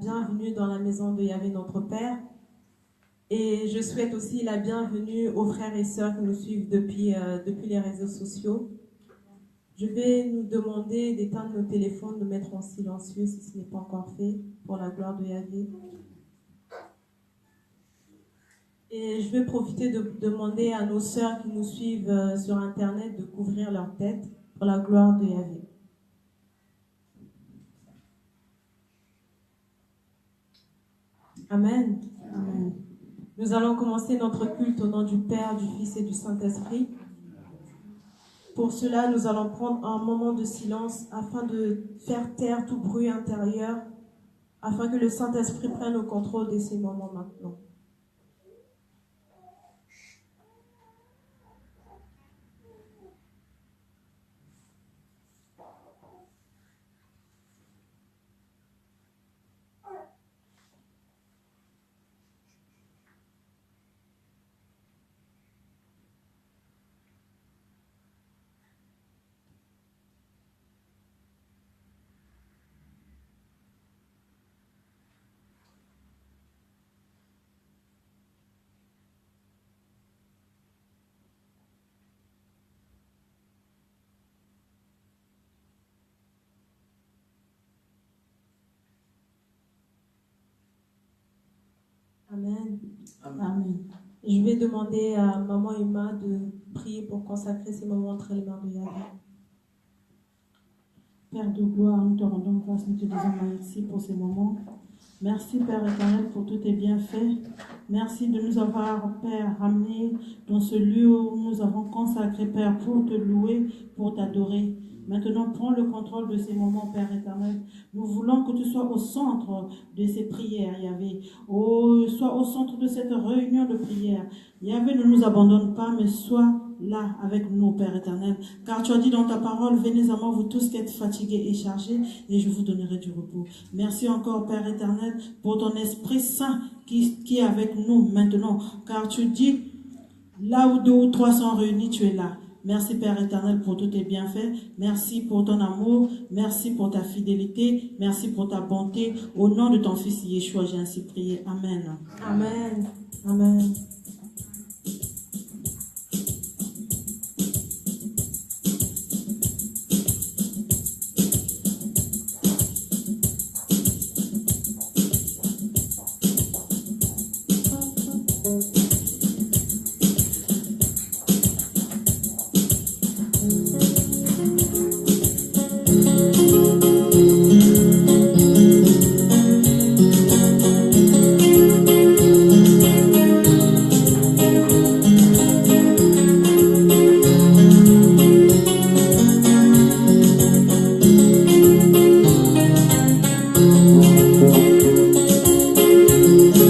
Bienvenue dans la maison de Yahvé notre Père. Et je souhaite aussi la bienvenue aux frères et sœurs qui nous suivent depuis les réseaux sociaux. Je vais nous demander d'éteindre nos téléphones, de mettre en silencieux si ce n'est pas encore fait, pour la gloire de Yahvé. Et je vais profiter de demander à nos sœurs qui nous suivent sur Internet de couvrir leur tête pour la gloire de Yahvé. Amen. Amen. Nous allons commencer notre culte au nom du Père, du Fils et du Saint-Esprit. Pour cela, nous allons prendre un moment de silence afin de faire taire tout bruit intérieur, afin que le Saint-Esprit prenne le contrôle de ces moments maintenant. Amen. Amen. Je vais demander à Maman Emma de prier pour consacrer ces moments entre les mains de Yahvé. Père de gloire, nous te rendons grâce, nous te disons merci pour ces moments. Merci Père éternel pour tous tes bienfaits. Merci de nous avoir, Père, ramenés dans ce lieu où nous avons consacré, Père, pour te louer, pour t'adorer. Maintenant, prends le contrôle de ces moments, Père éternel. Nous voulons que tu sois au centre de ces prières, Yahvé. Oh, sois au centre de cette réunion de prières. Yahvé, ne nous abandonne pas, mais sois là avec nous, Père éternel. Car tu as dit dans ta parole, venez à moi, vous tous qui êtes fatigués et chargés, et je vous donnerai du repos. Merci encore, Père éternel, pour ton Esprit Saint qui est avec nous maintenant. Car tu dis, là où 2 ou 3 sont réunis, tu es là. Merci Père éternel pour tous tes bienfaits. Merci pour ton amour. Merci pour ta fidélité. Merci pour ta bonté. Au nom de ton Fils Yeshua, j'ai ainsi prié. Amen. Amen. Amen.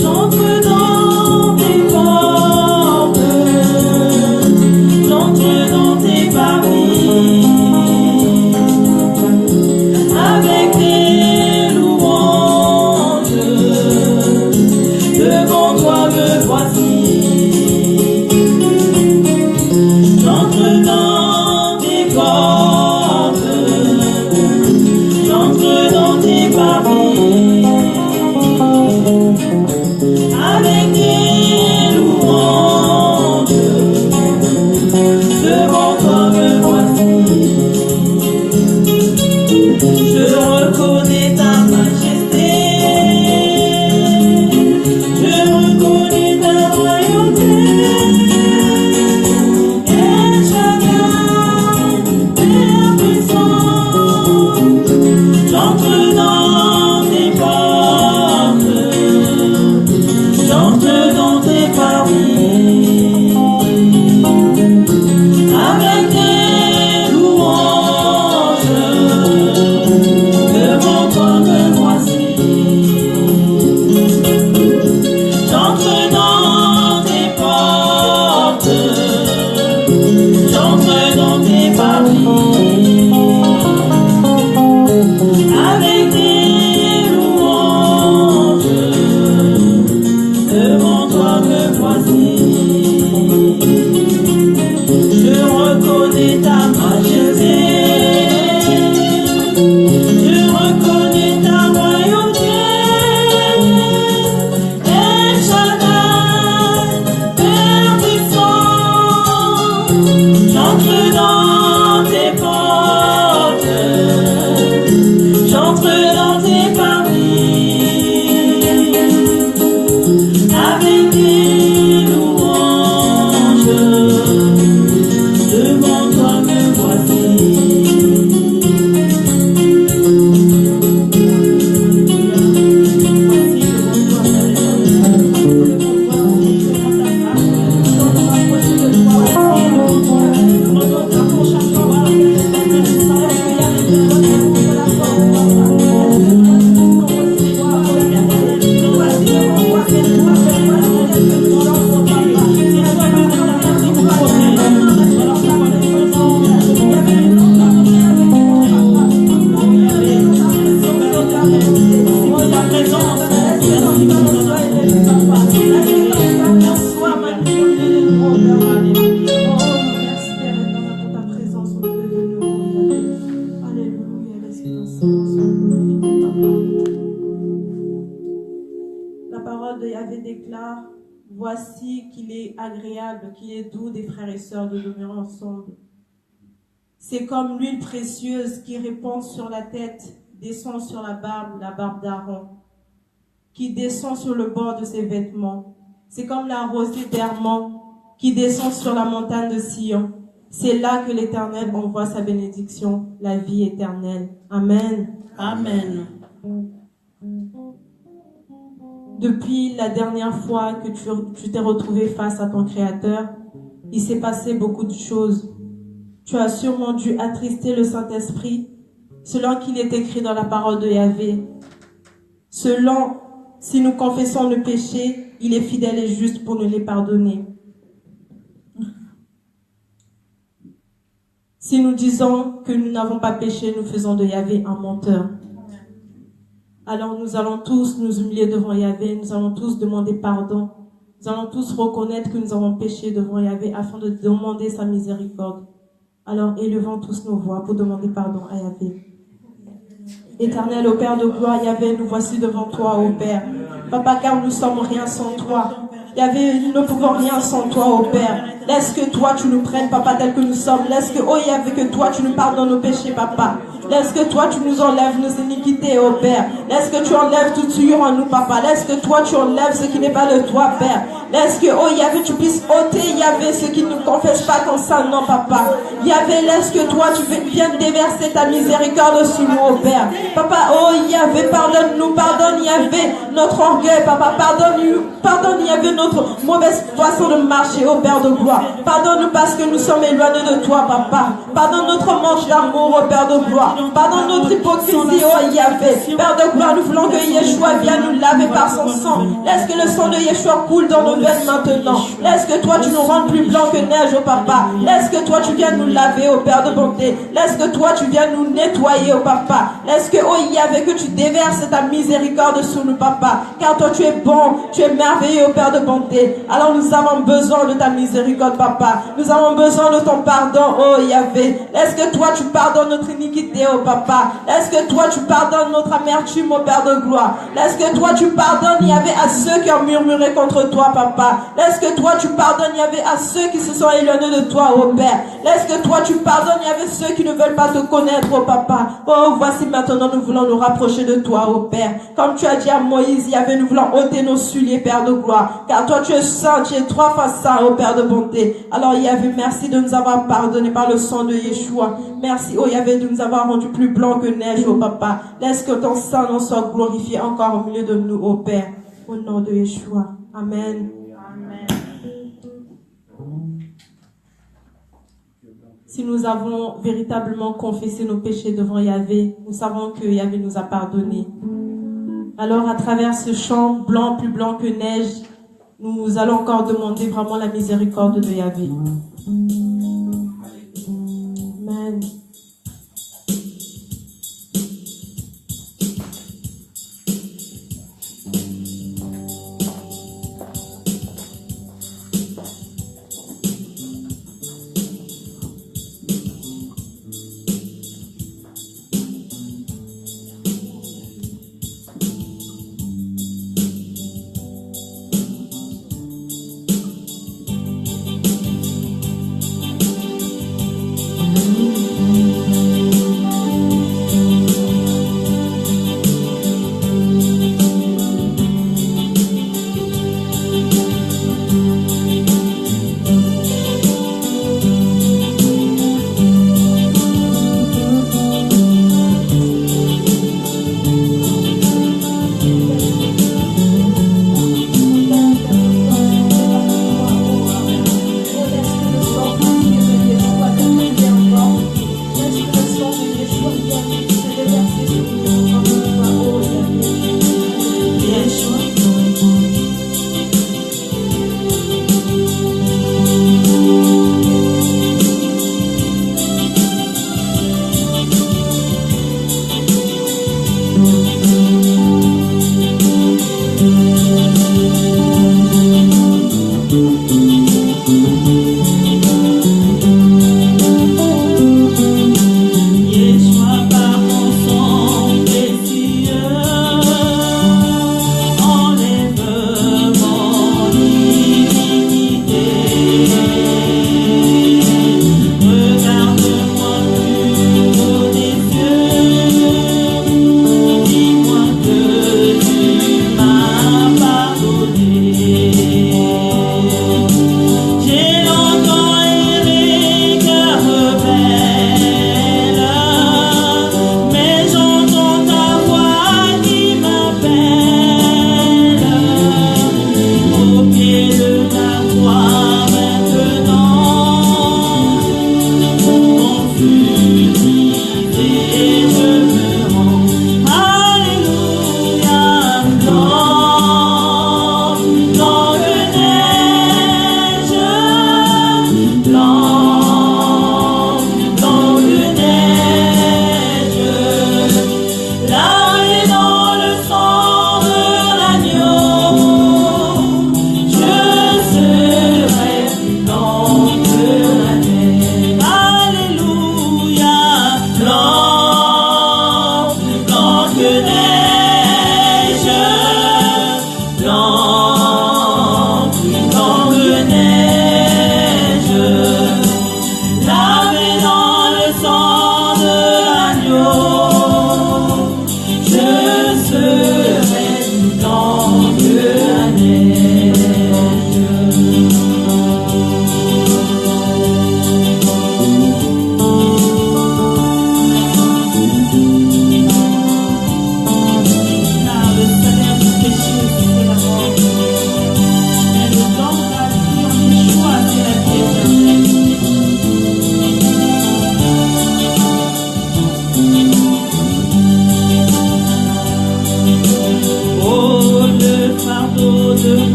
J'entre dans tes Voici qu'il est agréable, qu'il est doux des frères et sœurs de demeurer ensemble. C'est comme l'huile précieuse qui répand sur la tête, descend sur la barbe d'Aaron, qui descend sur le bord de ses vêtements. C'est comme la rosée d'Hermon qui descend sur la montagne de Sion. C'est là que l'Éternel envoie sa bénédiction, la vie éternelle. Amen. Amen. Depuis la dernière fois que tu t'es retrouvé face à ton Créateur, il s'est passé beaucoup de choses. Tu as sûrement dû attrister le Saint-Esprit, selon qu'il est écrit dans la parole de Yahvé. Selon, si nous confessons le péché, il est fidèle et juste pour nous les pardonner. Si nous disons que nous n'avons pas péché, nous faisons de Yahvé un menteur. Alors nous allons tous nous humilier devant Yahvé, nous allons tous demander pardon. Nous allons tous reconnaître que nous avons péché devant Yahvé afin de demander sa miséricorde. Alors élevons tous nos voix pour demander pardon à Yahvé. Éternel, ô Père de gloire, Yahvé, nous voici devant toi, ô Père. Papa, car nous sommes rien sans toi. Yahvé, nous ne pouvons rien sans toi, ô Père. Laisse que toi, tu nous prennes, Papa, tel que nous sommes. Laisse que, oh Yahvé, que toi, tu nous pardonnes nos péchés, Papa. Laisse que toi, tu nous enlèves nos iniquités, ô Père. Laisse que tu enlèves toute souillure en nous, Papa. Laisse que toi, tu enlèves ce qui n'est pas de toi, Père. Laisse que, oh Yahvé, tu puisses ôter, Yahvé, ceux qui ne confessent pas ton sang, non, Papa. Yahvé, laisse que toi, tu viennes déverser ta miséricorde sur nous, ô Père. Papa, oh Yahvé, pardonne-nous, pardonne Yahvé, notre orgueil, Papa. Pardonne Yahvé, notre mauvaise façon de marcher, ô Père de gloire. Pardonne-nous parce que nous sommes éloignés de toi, Papa. Pardonne notre manche d'amour, ô Père de gloire. Pardonne notre hypocrisie, oh Yahvé. Père de gloire, nous voulons que Yeshua vienne nous laver par son sang. Laisse que le sang de Yeshua coule dans nos veines maintenant. Laisse que toi, tu nous rendes plus blancs que neige, oh Papa. Laisse que toi, tu viennes nous laver, oh Père de bonté. Laisse que toi, tu viennes nous nettoyer, oh Papa. Laisse que, oh Yahvé, que tu déverses ta miséricorde sur nous, Papa. Car toi, tu es bon, tu es merveilleux, oh Père de bonté. Alors nous avons besoin de ta miséricorde, Papa. Nous avons besoin de ton pardon, oh Yahvé. Laisse que toi, tu pardonnes notre iniquité, oh Papa. Laisse que toi, tu pardonnes notre amertume, oh Père de gloire. Laisse que toi, tu pardonnes, Yahvé, à ceux qui ont murmuré contre toi, Papa. Laisse que toi, tu pardonnes, Yahvé, à ceux qui se sont éloignés de toi, oh Père. Laisse que toi, tu pardonnes, Yahvé, ceux qui ne veulent pas te connaître, oh Papa. Oh, voici maintenant, nous voulons nous rapprocher de toi, oh Père. Comme tu as dit à Moïse, Yahvé, nous voulons ôter nos souliers, Père de gloire. Car toi, tu es saint, tu es 3 fois saint, oh Père de bonté. Alors, Yahvé, merci de nous avoir pardonné par le sang de Yeshua. Merci, oh Yahvé, de nous avoir rendu plus blanc que neige, oh Papa. Laisse que ton sang en soit glorifié encore au milieu de nous, oh Père. Au nom de Yeshua. Amen. Amen. Si nous avons véritablement confessé nos péchés devant Yahvé, nous savons que Yahvé nous a pardonné. Alors, à travers ce chant blanc, plus blanc que neige, nous allons encore demander vraiment la miséricorde de Yahvé. Amen.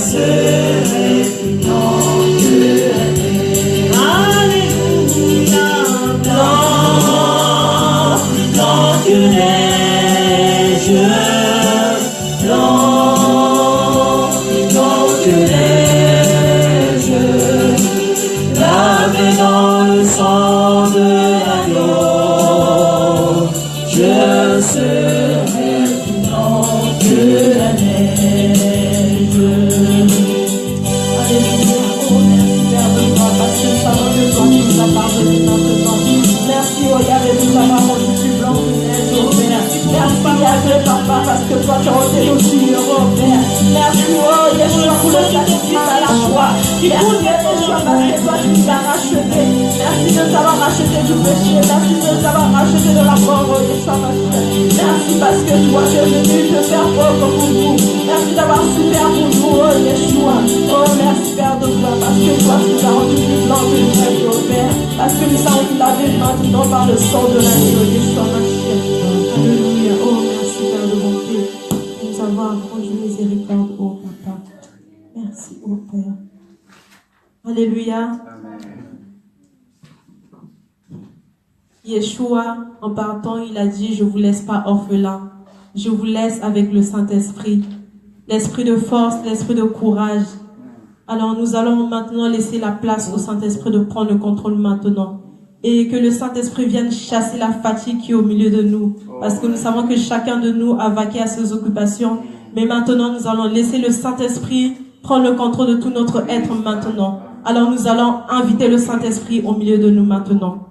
serai blanc que la neige. Alléluia, blanc, blanc que neige, blanc, blanc que neige, lavé dans le sang de l'agneau, je serai blanc que la neige. Alléluia. Oh, merci Père de toi, parce que nous savons que toi tu nous as pardonné maintenant. Merci, oh Yahvé, de nous avoir rendu plus blanc que neige, oh Père. Merci, Yahvé, Papa, parce que toi tu as ôté nos souillures, oh Père. Merci, oh Yeshua, pour le sacrifice à la croix. Merci, Yeshua, parce que toi tu nous as rachetés. Merci de nous avoir rachetés du péché. Merci de nous avoir rachetés de la mort, oh Yeshua, merci parce que toi tu es venu te faire pauvre pour nous. Merci d'avoir souffert pour nous, oh Yeshua. Oh, merci Père de toi, parce que toi tu nous as rendu plus blanc que le neige, oh Père. Parce que nous sommes lavés maintenant par le sang de l'agneau, Yeshua Mashiach. Alléluia. Oh, merci Père de bonté, de nous avoir rendu miséricorde, oh Papa. Merci, oh Père. Alléluia. Yeshua, en partant, il a dit, je ne vous laisse pas orphelin. Je vous laisse avec le Saint-Esprit. L'esprit de force, l'esprit de courage. Alors nous allons maintenant laisser la place au Saint-Esprit de prendre le contrôle maintenant. Et que le Saint-Esprit vienne chasser la fatigue qui est au milieu de nous. Parce que nous savons que chacun de nous a vaqué à ses occupations. Mais maintenant, nous allons laisser le Saint-Esprit prendre le contrôle de tout notre être maintenant. Alors nous allons inviter le Saint-Esprit au milieu de nous maintenant.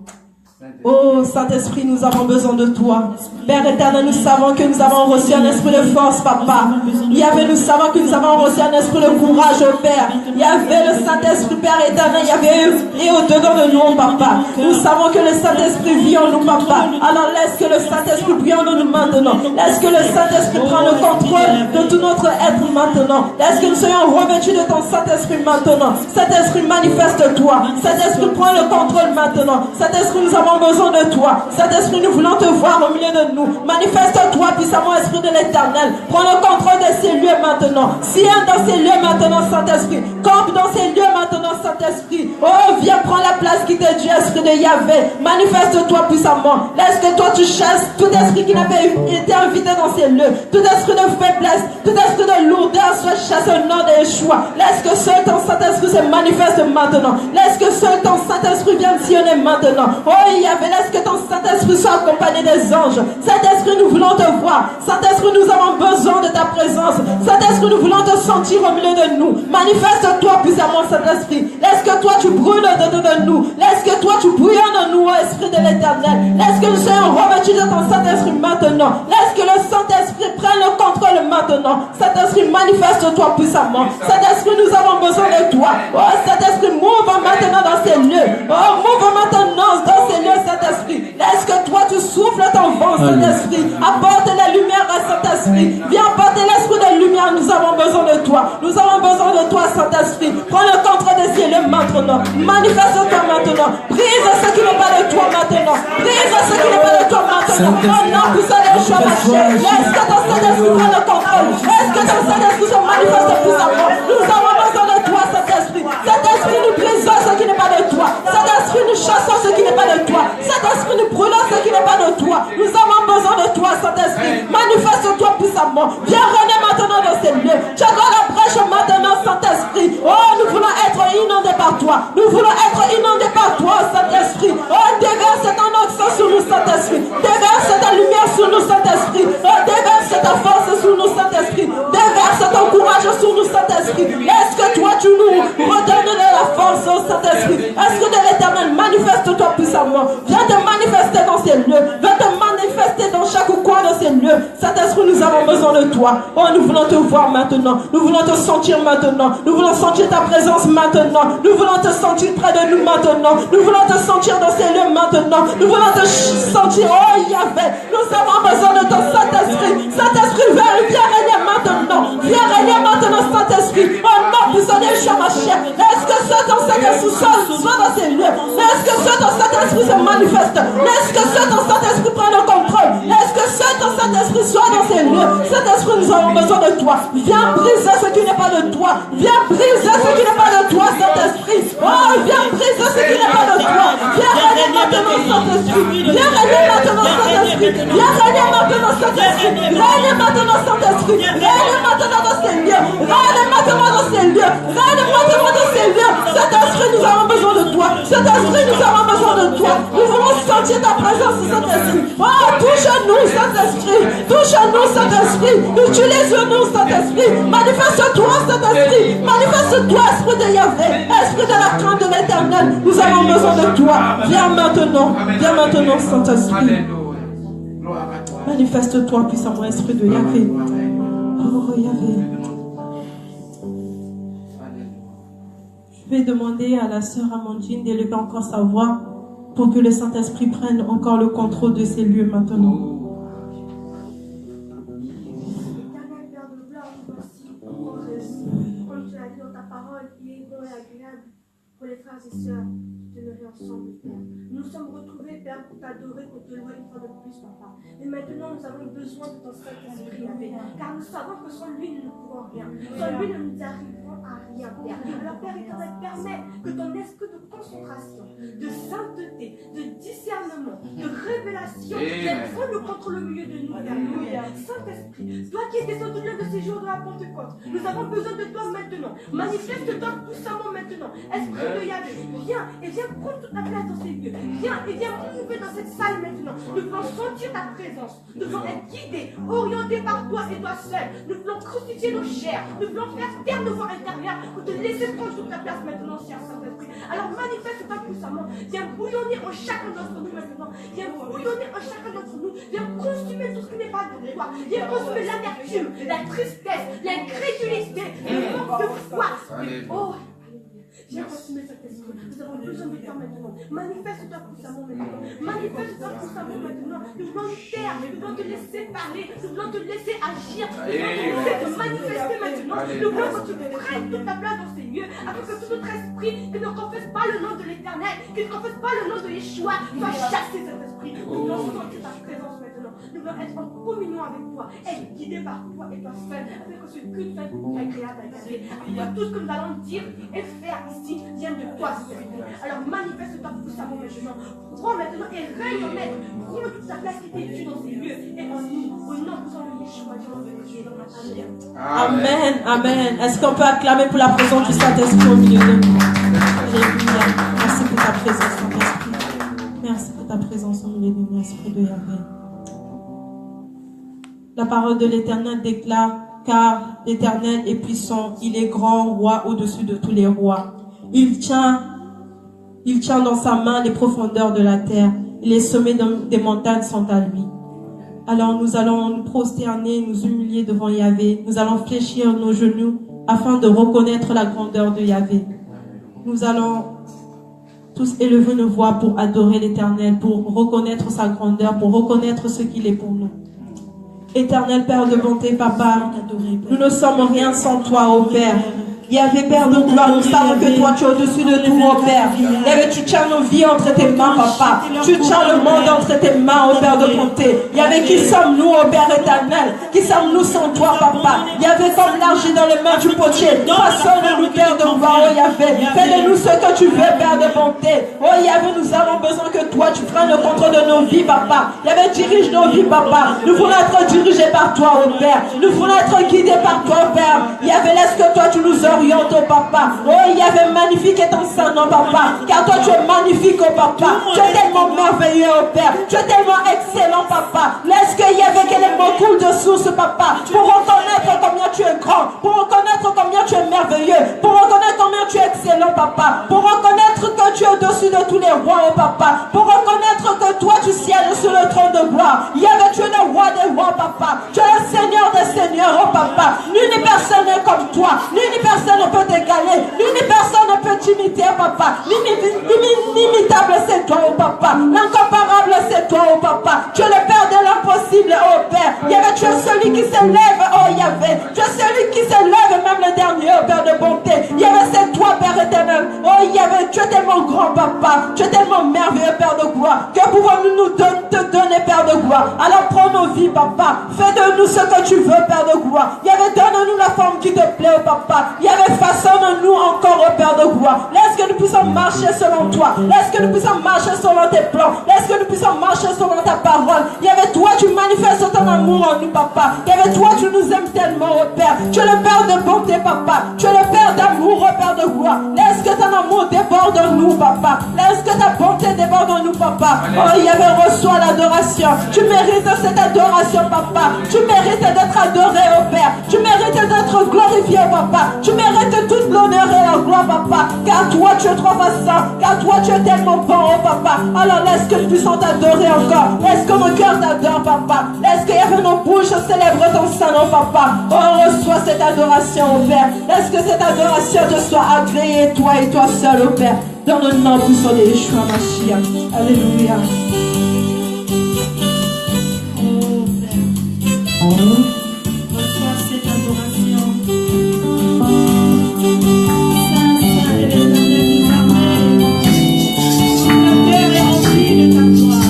Oh Saint-Esprit, nous avons besoin de toi. Père éternel, nous savons que nous avons reçu un esprit de force, Papa. Yahvé, nous savons que nous avons reçu un esprit de courage, oh Père. Yahvé, le Saint-Esprit, Père éternel, Yahvé est au-dedans de nous, Papa. Nous savons que le Saint-Esprit vit en nous, Papa. Alors laisse que le Saint-Esprit brille en nous maintenant. Laisse que le Saint-Esprit prenne le contrôle de tout notre être maintenant. Laisse que nous soyons revêtus de ton Saint-Esprit maintenant. Saint-Esprit, manifeste-toi. Saint-Esprit, prends le contrôle maintenant. Saint-Esprit, nous avons besoin de toi. Saint-Esprit, nous voulons te voir au milieu de nous. Manifeste-toi puissamment, Esprit de l'Éternel. Prends le contrôle de ces lieux maintenant. Siens dans ces lieux maintenant, Saint-Esprit. Campe dans ces lieux maintenant, Saint-Esprit. Oh, viens prendre la place qui t'est due, Esprit de Yahvé. Manifeste-toi puissamment. Laisse que toi tu chasses tout esprit qui n'a pas été invité dans ces lieux. Tout esprit de faiblesse, tout esprit de lourdeur soit chassé au nom de Yeshua. Laisse que seul ton Saint-Esprit se manifeste maintenant. Laisse que seul ton Saint-Esprit vienne sillonner maintenant. Oh, Yahvé, laisse que ton Saint-Esprit soit accompagné des anges. Saint-Esprit, nous voulons te voir. Saint-Esprit, nous avons besoin de ta présence. Saint-Esprit, nous voulons te sentir au milieu de nous. Manifeste-toi puissamment, Saint-Esprit. Laisse que toi tu brûles au-dedans de nous. Laisse que toi tu bouillonnes en nous, ô Esprit de l'Éternel. Laisse que nous soyons revêtus de ton Saint-Esprit maintenant. Laisse que le Saint-Esprit prenne le contrôle maintenant. Saint-Esprit, manifeste-toi puissamment. Saint-Esprit, nous avons besoin de toi. Oh, Saint-Esprit, move maintenant dans ces lieux. Oh, move maintenant dans ces lieux, Saint-Esprit. Laisse que toi tu souffles ton vent, Saint-Esprit. Apporte la lumière à Saint-Esprit. Viens apporter l'esprit de lumière. Nous avons besoin de toi. Nous avons besoin de toi, Saint-Esprit. Prends le contrôle des cieux maintenant. Manifeste-toi maintenant. Brise ce qui n'est pas de toi maintenant. Brise ce qui n'est pas de toi maintenant. Oh non, vous allez marcher. Laisse que ton Saint-Esprit prenne le contrôle. Laisse que ton Saint-Esprit se manifeste puissamment. Nous avons besoin de toi, Saint-Esprit. Saint-Esprit, nous brisons ce qui n'est pas de toi. Saint-Esprit, nous chassons ce qui n'est pas de toi. Saint-Esprit, nous brûlons ce qui n'est pas de toi. Nous avons besoin de toi, Saint-Esprit. Manifeste-toi puissamment. Viens régner maintenant dans ces lieux. J'accorde la brèche maintenant, Saint-Esprit. Oh, nous voulons être inondés par toi. Nous voulons être inondés par toi, Saint-Esprit. Oh, déverse ton onction sur nous, Saint-Esprit. Déverse ta lumière sur nous, Saint-Esprit. Oh, déverse ta force sur nous, Saint-Esprit. Déverse ton courage sur nous, Saint-Esprit. Est-ce que toi, tu nous redonnes de la force, oh Saint-Esprit? Est-ce que de l'Éternel, manifeste-toi puissamment. Viens te manifester dans ces lieux. Viens te manifester dans chaque coin de ces lieux. Saint-Esprit, nous avons besoin de toi. Oh, nous voulons te voir maintenant. Nous voulons te sentir maintenant. Nous voulons sentir ta présence maintenant. Nous voulons te sentir près de nous maintenant. Nous voulons te sentir dans ces lieux maintenant. Nous voulons te sentir, oh Yahvé. Nous avons besoin de ton Saint-Esprit. Saint-Esprit, viens régner maintenant. Viens régner maintenant, Saint-Esprit. Oh non, puissant de Yeshua Mashiach. Est-ce que ce ton Saint-Esprit soit dans ces lieux? Est-ce que ce ton Saint-Esprit se manifeste? Est-ce que ce ton Saint-Esprit prend le contrôle? Est-ce que ce ton Saint-Esprit Saint-Esprit, sois dans ces lieux. Saint-Esprit, nous avons besoin de toi. Viens briser ce qui n'est pas de toi. Viens briser ce qui n'est pas de toi, Saint-Esprit. Oh, viens briser ce qui n'est pas de toi. Viens régner maintenant, Saint-Esprit. Viens régner maintenant, Saint-Esprit. Viens régner maintenant, Saint-Esprit. Règne maintenant, Saint-Esprit. Règne maintenant dans ces lieux. Règne maintenant dans ces lieux. Règne maintenant dans ces lieux. Saint-Esprit, nous avons besoin de toi. Saint-Esprit, nous avons besoin de toi. Nous voulons sentir ta présence, Saint-Esprit. Oh, touche-nous, Saint-Esprit. Touche-nous, Saint-Esprit. Utilise-nous, Saint-Esprit. Manifeste-toi, Saint-Esprit. Manifeste-toi, Esprit de Yahvé. Esprit de la crainte de l'Éternel. Nous avons besoin de toi. Viens maintenant. Viens maintenant, Saint-Esprit. Manifeste-toi, puissamment, Esprit de Yahvé. Oh, Yahvé. Je vais demander à la sœur Amandine d'élever encore sa voix pour que le Saint-Esprit prenne encore le contrôle de ces lieux maintenant. Éternel Père de gloire, voici, comme tu as dit dans ta parole, il est bon et agréable pour les frères et sœurs de demeurer ensemble, Père. Nous nous sommes retrouvés, Père, pour t'adorer, pour te louer une fois de plus, Papa. Et maintenant, nous avons besoin de ton Saint-Esprit, car nous savons que sans lui, nous ne pourrons rien. Sans lui, nous ne nous arriverons à rien, Père. Alors, Père éternel, permet que ton esprit de concentration, de sainteté, de discernement, de révélation, vienne prendre contre le milieu de nous, Père. Saint-Esprit, toi qui es descendu l'un de ces jours de la Pentecôte, nous avons besoin de toi maintenant. Manifeste-toi puissamment maintenant. Esprit de Yahvé, viens et viens prendre toute la place dans ces lieux. Viens et viens mouver dans cette salle maintenant. Nous voulons sentir ta présence. Nous voulons être guidés, orientés par toi et toi seul. Nous voulons crucifier nos chairs. Nous voulons faire taire nos voix intérieures pour te laisser prendre toute la place maintenant, cher Saint-Esprit. Alors manifeste-toi puissamment. Viens bouillonner en chacun d'entre nous maintenant. Viens bouillonner en chacun d'entre nous. Viens consumer tout ce qui n'est pas de toi. Viens consumer l'amertume, la tristesse, l'incrédulité, le manque de foi. Oh, viens consumer cet esprit. Nous avons besoin de toi maintenant. Manifeste-toi puissamment maintenant. Manifeste-toi puissamment maintenant. Nous voulons nous taire. Nous voulons te laisser parler. Nous voulons te laisser agir. Nous voulons te manifester maintenant. Nous voulons que tu prennes toute ta place dans ces lieux. Afin que tout notre esprit qui ne confesse pas le nom de l'Éternel, qui ne confesse pas le nom de Yeshua, soit chassé cet esprit. Nous voulons sentir ta présence maintenant. Nous voulons être en communion avec toi, être guidés par toi et toi seul, afin que ce culte soit agréable à Yahvé. Afin que tout ce que nous allons dire et faire ici vienne de toi, Seigneur. Alors manifeste-toi puissamment maintenant. Prends maintenant et règne en maître. Prends toute ta place qui t'est due dans ces lieux et en nous. Au nom de Yeshua, Dieu. Amen, amen. Est-ce qu'on peut acclamer pour la présence du Saint-Esprit au milieu de nous? Alléluia. Merci pour ta présence, Saint-Esprit. Merci pour ta présence au milieu de nous, Esprit de Yahvé. La parole de l'Éternel déclare, car l'Éternel est puissant, il est grand roi au-dessus de tous les rois. Il tient dans sa main les profondeurs de la terre, et les sommets des montagnes sont à lui. Alors nous allons nous prosterner, nous humilier devant Yahvé. Nous allons fléchir nos genoux afin de reconnaître la grandeur de Yahvé. Nous allons tous élever nos voix pour adorer l'Éternel, pour reconnaître sa grandeur, pour reconnaître ce qu'il est pour nous. Éternel Père de bonté, Papa, nous ne sommes rien sans toi, ô Père. Yahvé, Père de gloire, nous savons que toi, tu es au-dessus de tout, ô Père. Yahvé, tu tiens nos vies entre tes mains, Papa. Tu tiens le monde entre tes mains, ô Père de bonté. Yahvé, qui sommes-nous, ô Père éternel? Qui sommes-nous sans toi, Papa? Yahvé, comme l'argile dans les mains du potier. Façonne-nous, Père de gloire, ô Yahvé. Fais de nous ce que tu veux, Père de bonté. Oh Yahvé, nous avons besoin que toi, tu prennes le contrôle de nos vies, Papa. Yahvé, dirige nos vies, Papa. Nous voulons être dirigés par toi, ô Père. Nous voulons être guidés par toi, ô Père. Yahvé, laisse que toi, tu nous orientes, ô Papa. Oh Yahvé, magnifique est ton saint nom, Papa. Car toi, tu es magnifique, ô Papa. Tu es tellement merveilleux, ô Père. Tu es tellement excellent, Papa. Laisse que Yahvé, que les mots coulent de source, Papa. Pour reconnaître combien tu es grand. Pour reconnaître combien tu es merveilleux. Pour reconnaître combien tu es excellent, Papa. Pour reconnaître que tu es au-dessus de tous les rois, ô Papa. Pour reconnaître que toi, tu sièges sur le trône de gloire. Yahvé, tu es le roi des rois, Papa. Tu es le Seigneur des seigneurs, oh Papa. Nul ni personne n'est comme toi. Nul ni personne ne peut t'égaler. Nul ni personne ne peut t'imiter, Papa. L'inimitable, c'est toi, oh Papa. L'incomparable, c'est toi, oh Papa. Tu es le Père de l'impossible, oh Père. Yahvé, tu es celui qui s'élève, oh Yahvé. Tu es celui qui s'élève, même le dernier, oh Père de bonté. Yahvé, c'est toi, Père éternel. Oh Yahvé, tu es tellement grand, Papa. Tu es tellement merveilleux, Père de gloire. Que pouvons-nous te donner, Père de gloire? Alors prends nos vies, Papa. Fais qui te plaît, oh papa. Il y avait façonne-nous encore, oh Père de gloire. Laisse que nous puissions marcher selon toi. Laisse que nous puissions marcher selon tes plans. Laisse que nous puissions marcher selon ta parole. Il y avait toi, tu manifestes ton amour en nous, papa. Il y avait toi, tu nous aimes tellement, oh Père. Tu es le Père de bonté, papa. Tu es le Père d'amour, oh Père de gloire. Laisse que ton amour déborde en nous, papa. Laisse que ta bonté déborde en nous, papa. Oh, il y avait reçoit l'adoration. Tu mérites cette adoration, papa. Tu mérites d'être adoré, oh Père. Tu mérites d'être glorifié, papa. Tu mérites toute l'honneur et la gloire, papa. Car toi, tu es trop puissant. Car toi, tu es tellement bon, oh papa. Alors laisse que nous puissions t'adorer encore. Laisse que nos cœurs t'adorent, papa. Laisse que nos bouches célèbrent ton sang, oh papa. Oh, reçois cette adoration, oh Père. Laisse que cette adoration te soit agréée, toi et toi seul, oh Père. Dans le nom puissant de Yeshua Mashiach. Alléluia. Oh Père, reçois cette adoration. Saint, Saint et l'éternel des armées. Le cœur est rempli de ta gloire.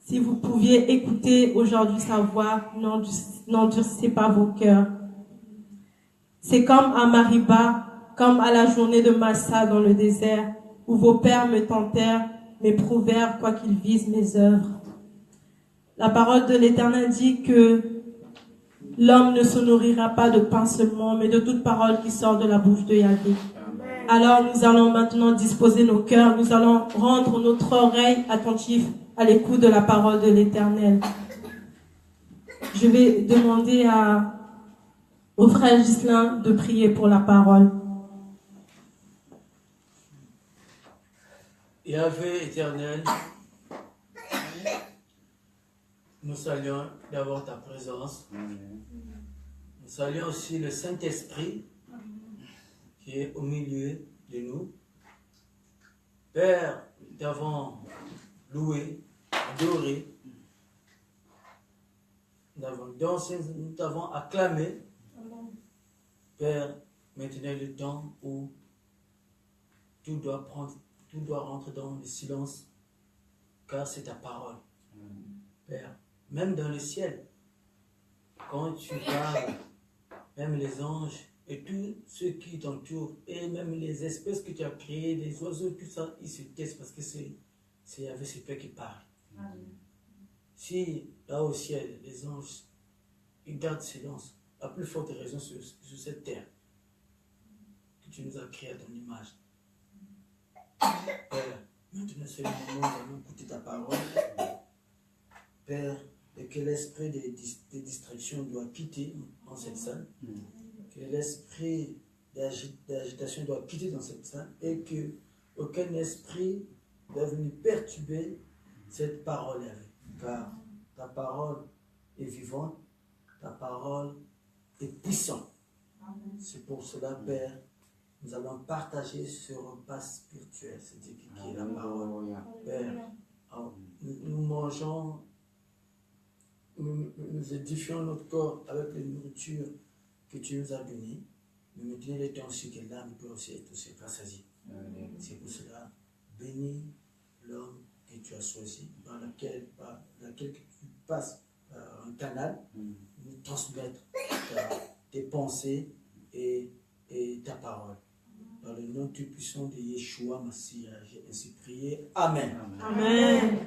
Si vous pouviez écouter aujourd'hui sa voix, n'endurcissez pas vos cœurs. C'est comme à Mariba, comme à la journée de Massa dans le désert, où vos pères me tentèrent, m'éprouvèrent, quoiqu'ils visent mes œuvres. La parole de l'Éternel dit que l'homme ne se nourrira pas de pain seulement, mais de toute parole qui sort de la bouche de Yahvé. Alors nous allons maintenant disposer nos cœurs, nous allons rendre notre oreille attentive à l'écoute de la parole de l'Éternel. Je vais demander au frère Ghislain de prier pour la parole. Yahvé éternel, nous saluons d'abord ta présence. Nous saluons aussi le Saint-Esprit qui est au milieu de nous. Père, nous t'avons loué, adoré, nous t'avons dansé, nous t'avons acclamé. Père, maintenant est le temps où tout doit rentrer dans le silence, car c'est ta parole. Père, même dans le ciel, quand tu parles, même les anges et tous ceux qui t'entourent, et même les espèces que tu as créées, les oiseaux, tout ça, ils se taisent parce que c'est avec ce toi qui parle. Si là au ciel, les anges, ils gardent silence, à plus forte raison sur cette terre que tu nous as créée à ton image. Père, maintenant c'est le moment où nous allons écouter ta parole. Père, et que l'esprit de distraction doit quitter dans cette salle, que l'esprit d'agitation doit quitter dans cette salle, et que aucun esprit doit venir perturber cette parole, car ta parole est vivante, ta parole est puissante. C'est pour cela, Père, nous allons partager ce repas spirituel, c'est-à-dire qui est la parole. Père, nous mangeons, nous édifions notre corps avec la nourriture que tu nous as donnée, mais maintenant il est temps aussi que l'âme peut aussi être aussi rassasiée. C'est pour cela, bénis l'homme que tu as choisi, par laquelle tu passes un canal, nous transmettre tes pensées et ta parole. Dans le nom tout puissant de Yeshua Mashiach, j'ai ainsi prié. Amen. Amen.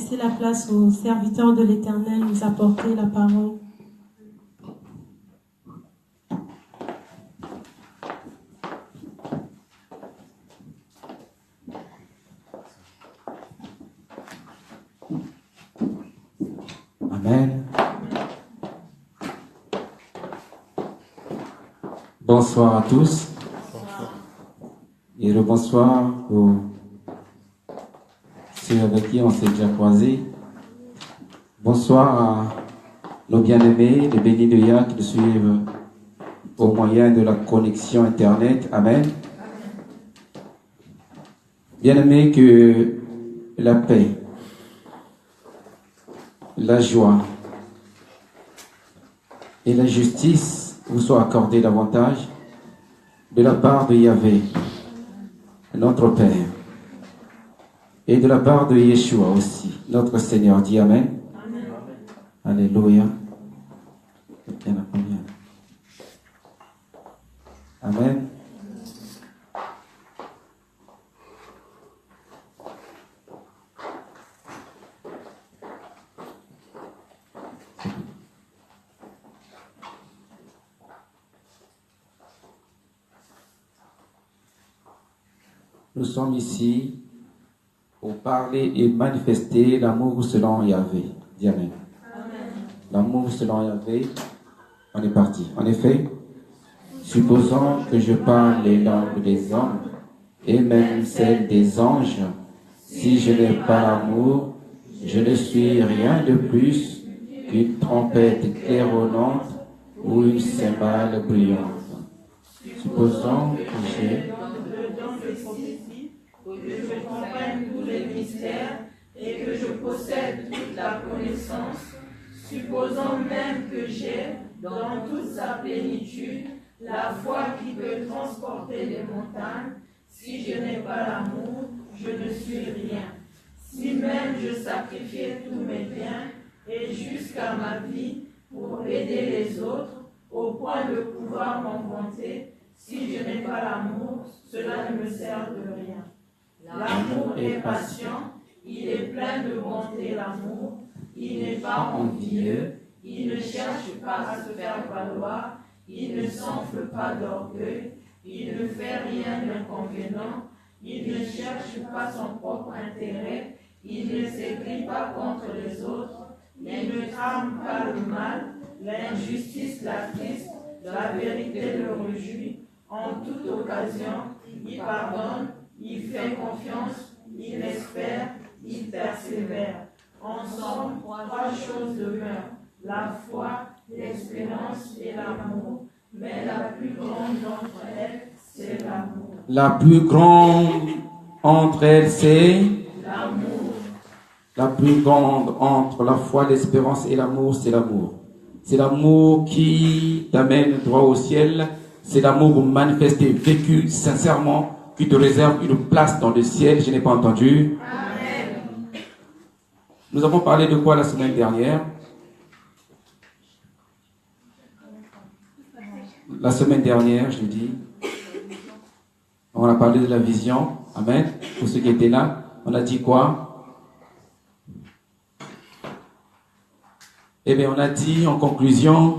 laisser la place aux serviteurs de l'Éternel nous apporter la parole. Amen. Bonsoir à tous. Et le bonsoir aux ceux avec qui on s'est déjà croisés. Bonsoir à nos bien-aimés, les bénis de Yah qui nous suivent au moyen de la connexion Internet. Amen. Bien-aimés, que la paix, la joie et la justice vous soient accordées davantage de la part de Yahvé, notre Père, et de la part de Yeshua aussi, notre Seigneur. Dis Amen. Amen. Alléluia. Amen. Nous sommes ici pour parler et manifester l'amour selon Yahvé. Dis Amen. L'amour selon Yahvé. On est parti. En effet, supposons que je parle les langues des hommes et même celles des anges. Si je n'ai pas l'amour, je ne suis rien de plus qu'une trompette claironnante ou une cymbale brillante. Supposons que j'ai que je comprenne tous les mystères et que je possède toute la connaissance, supposons même que j'ai, dans toute sa plénitude, la foi qui peut transporter les montagnes. Si je n'ai pas l'amour, je ne suis rien. Si même je sacrifiais tous mes biens et jusqu'à ma vie pour aider les autres, au point de pouvoir m'en vanter, si je n'ai pas l'amour, cela ne me sert de rien. L'amour est patient, il est plein de bonté, l'amour, il n'est pas envieux, il ne cherche pas à se faire valoir, il ne s'enfle pas d'orgueil, il ne fait rien d'inconvénient, il ne cherche pas son propre intérêt, il ne s'aigrit pas contre les autres, il ne trame pas le mal, l'injustice l'attriste, la vérité le réjouit, en toute occasion, il pardonne, il fait confiance, il espère, il persévère. Ensemble, trois choses demeurent, la foi, l'espérance et l'amour. Mais la plus grande d'entre elles, c'est l'amour. La plus grande entre elles, c'est l'amour. La plus grande entre la foi, l'espérance et l'amour, c'est l'amour. C'est l'amour qui t'amène droit au ciel. C'est l'amour manifesté, vécu sincèrement, qui te réserve une place dans le ciel. Je n'ai pas entendu. Amen. Nous avons parlé de quoi la semaine dernière? La semaine dernière, je dis, on a parlé de la vision. Amen. Pour ceux qui étaient là, on a dit quoi? Eh bien, on a dit en conclusion,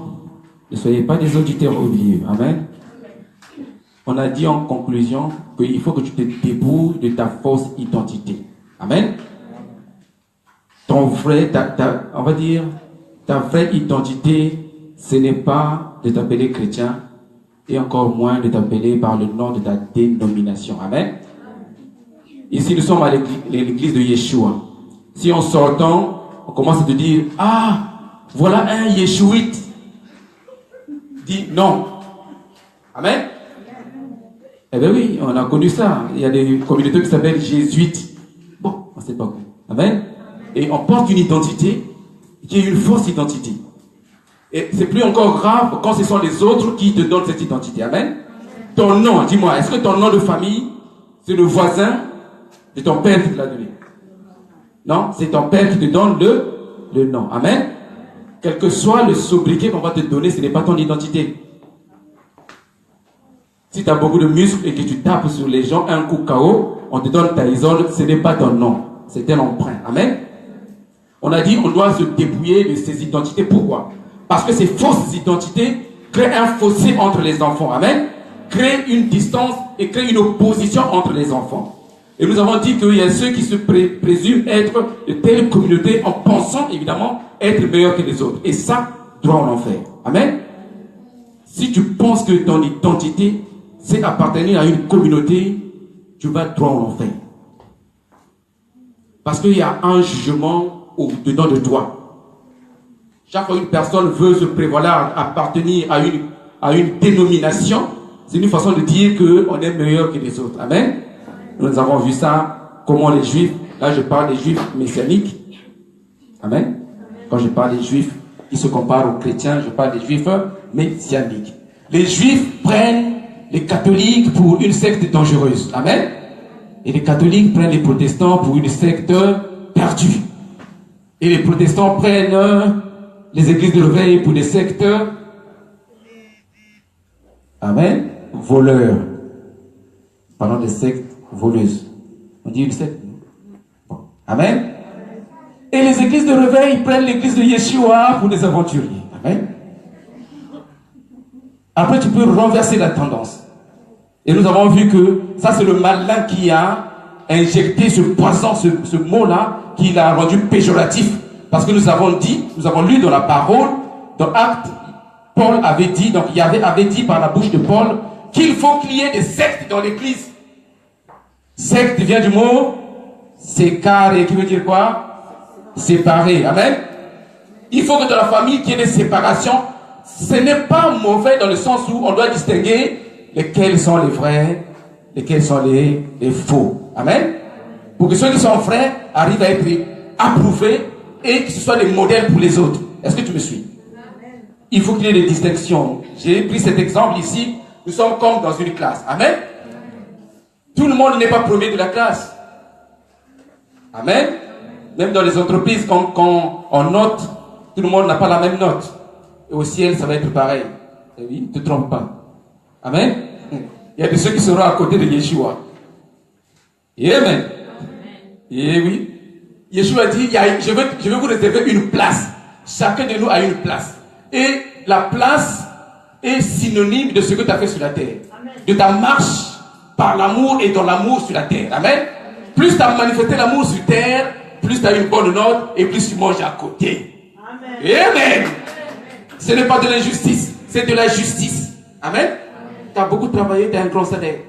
ne soyez pas des auditeurs oublieux. Amen. On a dit en conclusion qu'il faut que tu te débrouilles de ta fausse identité. Amen. Ton vrai, on va dire, ta vraie identité, ce n'est pas de t'appeler chrétien et encore moins de t'appeler par le nom de ta dénomination. Amen. Ici, nous sommes à l'église de Yeshua. Si en sortant, on commence à te dire, ah, voilà un Yeshuite. Dis non. Amen. Eh bien oui, on a connu ça. Il y a des communautés qui s'appellent jésuites. Bon, on ne sait pas quoi. Amen. Et on porte une identité qui est une fausse identité. Et c'est plus encore grave quand ce sont les autres qui te donnent cette identité. Amen. Ton nom, dis-moi, est-ce que ton nom de famille, c'est le voisin de ton père qui te l'a donné? Non, c'est ton père qui te donne le nom. Amen. Quel que soit le sobriquet qu'on va te donner, ce n'est pas ton identité. Si tu as beaucoup de muscles et que tu tapes sur les gens, un coup KO, on te donne ta isole, ce n'est pas ton nom, c'est un emprunt. Amen. On a dit on doit se dépouiller de ces identités. Pourquoi? Parce que ces fausses identités créent un fossé entre les enfants. Amen. Créent une distance et créent une opposition entre les enfants. Et nous avons dit qu'il y a ceux qui se présument être de telle communauté en pensant évidemment être meilleurs que les autres. Et ça, droit en enfer. Amen. Si tu penses que ton identité, c'est appartenir à une communauté, tu vas droit en enfer. Parce qu'il y a un jugement au-dedans de toi. Chaque fois qu'une personne veut se prévaloir, appartenir à une dénomination, c'est une façon de dire qu'on est meilleur que les autres. Amen. Nous avons vu ça, comment les Juifs, là je parle des Juifs messianiques. Amen. Quand je parle des Juifs qui se comparent aux chrétiens, je parle des Juifs messianiques. Les Juifs prennent les catholiques pour une secte dangereuse. Amen. Et les catholiques prennent les protestants pour une secte perdue. Et les protestants prennent les églises de réveil pour des sectes, amen, voleurs. Parlons des sectes voleuses. On dit une secte? Bon. Amen. Et les églises de réveil prennent l'église de Yeshua pour des aventuriers. Amen. Après, tu peux renverser la tendance. Et nous avons vu que ça, c'est le malin qui a injecté ce poison, ce mot-là, qui l'a rendu péjoratif. Parce que nous avons lu dans la parole, dans Actes, Paul avait dit, donc Yahvé avait dit par la bouche de Paul, qu'il faut qu'il y ait des sectes dans l'église. Secte vient du mot sécaré, qui veut dire quoi? Séparé. Amen. Il faut que dans la famille, qu'il y ait des séparations. Ce n'est pas mauvais dans le sens où on doit distinguer lesquels sont les vrais, lesquels sont les faux. Amen. Pour que ceux qui sont frères arrivent à être approuvés et que ce soit des modèles pour les autres. Est-ce que tu me suis? Il faut qu'il y ait des distinctions. J'ai pris cet exemple ici. Nous sommes comme dans une classe. Amen. Tout le monde n'est pas premier de la classe. Amen. Même dans les entreprises, quand on note, tout le monde n'a pas la même note. Et au ciel, ça va être pareil. Et oui, ne te trompe pas. Amen. Il y a de ceux qui seront à côté de Yeshua. Et amen. Et oui. Yeshua dit, je veux vous réserver une place. Chacun de nous a une place. Et la place est synonyme de ce que tu as fait sur la terre. Amen. De ta marche par l'amour et dans l'amour sur la terre. Amen. Plus tu as manifesté l'amour sur terre, plus tu as une bonne note et plus tu manges à côté. Amen. Et amen. Ce n'est pas de l'injustice, c'est de la justice. Amen. Tu as beaucoup travaillé, tu as un grand salaire.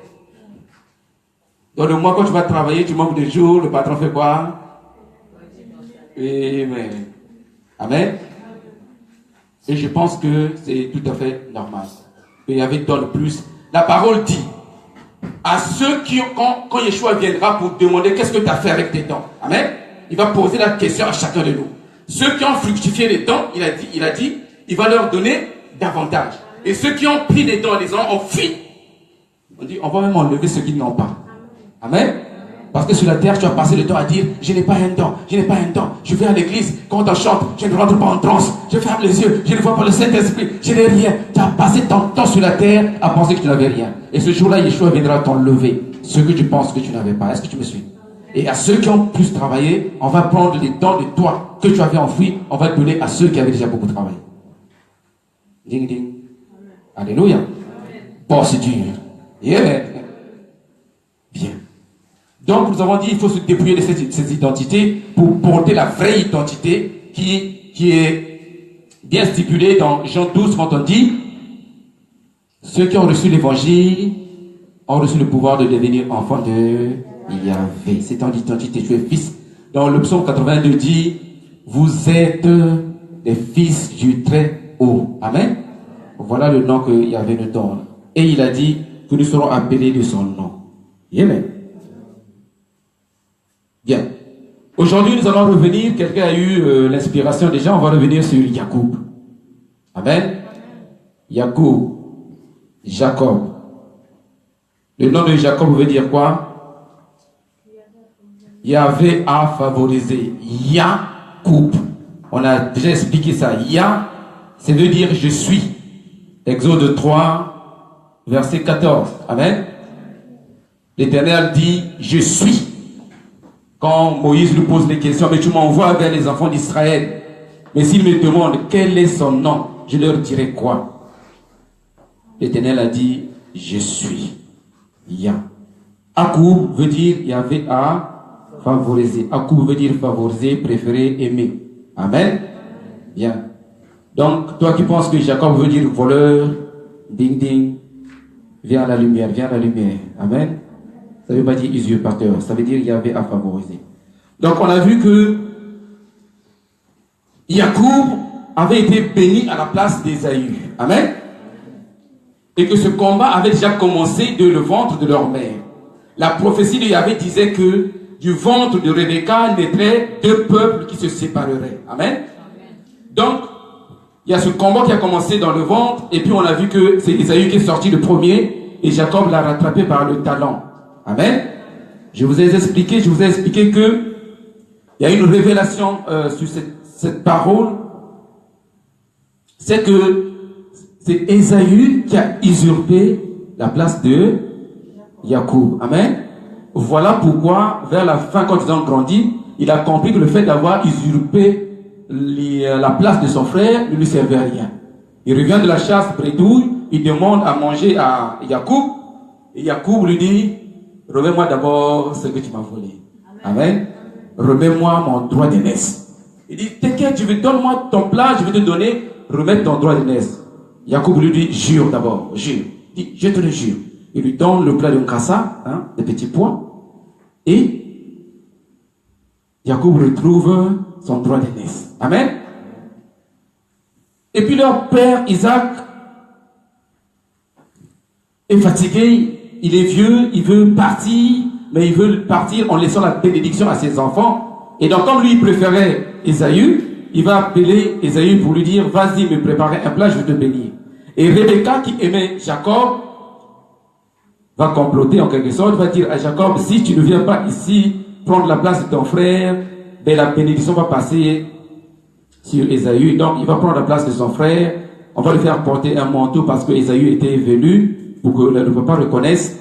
Dans le mois, quand tu vas travailler, tu manques de jours, le patron fait quoi? Amen. Amen. Et je pense que c'est tout à fait normal. Il y avait donne plus. La parole dit à ceux qui, quand Yeshua viendra pour demander qu'est-ce que tu as fait avec tes dents. Amen. Il va poser la question à chacun de nous. Ceux qui ont fructifié les dents, il a dit, il va leur donner davantage. Et ceux qui ont pris les dents, les ont fui. On dit, on va même enlever ceux qui n'ont pas. Amen. Parce que sur la terre, tu as passé le temps à dire, je n'ai pas un don, je n'ai pas un don. Je vais à l'église, quand on chante, je ne rentre pas en transe. Je ferme les yeux, je ne vois pas le Saint-Esprit, je n'ai rien. Tu as passé ton temps sur la terre à penser que tu n'avais rien. Et ce jour-là, Yeshua viendra t'enlever ce que tu penses que tu n'avais pas. Est-ce que tu me suis? Et à ceux qui ont plus travaillé, on va prendre les dons de toi que tu avais enfouis, on va donner à ceux qui avaient déjà beaucoup travaillé. Ding ding. Amen. Alléluia. Bon, c'est dur. Yeah. Bien. Donc, nous avons dit qu'il faut se dépouiller de ces identités pour porter la vraie identité qui est bien stipulée dans Jean 12 quand on dit ceux qui ont reçu l'évangile ont reçu le pouvoir de devenir enfants de Yahvé. C'est ton identité, tu es fils. Dans le psaume 82 dit vous êtes des fils du Très-Haut. Amen. Voilà le nom que Yahvé nous donne. Et il a dit que nous serons appelés de son nom. Amen. Bien. Aujourd'hui, nous allons revenir. Quelqu'un a eu l'inspiration déjà. On va revenir sur Jacob. Amen. Jacob. Jacob. Le nom de Jacob veut dire quoi? Yahvé a favorisé. Jacob. On a déjà expliqué ça. Ya, ça veut dire je suis. Exode 3, verset 14. Amen. L'Éternel dit je suis. Quand Moïse lui pose des questions, mais tu m'envoies vers les enfants d'Israël. Mais s'ils me demandent quel est son nom, je leur dirai quoi? L'Éternel a dit, je suis Yah. Akoub veut dire Yahvé a favorisé. Akoub veut dire favoriser, préférer, aimer. Amen. Bien. Donc, toi qui penses que Jacob veut dire voleur, ding ding, viens à la lumière, viens à la lumière. Amen. Ça ne veut pas dire usurpateur, ça veut dire Yahvé a favorisé. Donc, on a vu que Jacob avait été béni à la place d'Ésaü. Amen. Et que ce combat avait déjà commencé de le ventre de leur mère. La prophétie de Yahvé disait que du ventre de Rebecca naîtraient deux peuples qui se sépareraient. Amen. Donc, il y a ce combat qui a commencé dans le ventre, et puis on a vu que c'est Ésaü qui est sorti le premier, et Jacob l'a rattrapé par le talon. Amen. Je vous ai expliqué que il y a une révélation sur cette parole, c'est que c'est Ésaü qui a usurpé la place de Jacob. Amen. Voilà pourquoi, vers la fin, quand ils ont grandi, il a compris que le fait d'avoir usurpé la place de son frère ne lui servait à rien. Il revient de la chasse, bredouille, il demande à manger à Jacob, et Jacob lui dit, remets-moi d'abord ce que tu m'as volé. Amen. Remets-moi mon droit d'aînesse. Il dit, t'inquiète, donne-moi ton plat, je vais te donner, remets ton droit d'aînesse. Jacob lui dit, jure d'abord, jure. Il dit, je te le jure. Il lui donne le plat de Nkassa, des petits pois, et Jacob retrouve son droit d'aînesse. Amen. Et puis leur père Isaac est fatigué, il est vieux, il veut partir, mais il veut partir en laissant la bénédiction à ses enfants. Et donc comme lui il préférait Ésaü, il va appeler Ésaü pour lui dire, vas-y me préparer un plat, je vais te bénir. Et Rebecca qui aimait Jacob va comploter en quelque sorte, va dire à Jacob, si tu ne viens pas ici prendre la place de ton frère, ben la bénédiction va passer sur Ésaü. Donc il va prendre la place de son frère, on va lui faire porter un manteau parce que Ésaü était velu pour que le papa reconnaisse.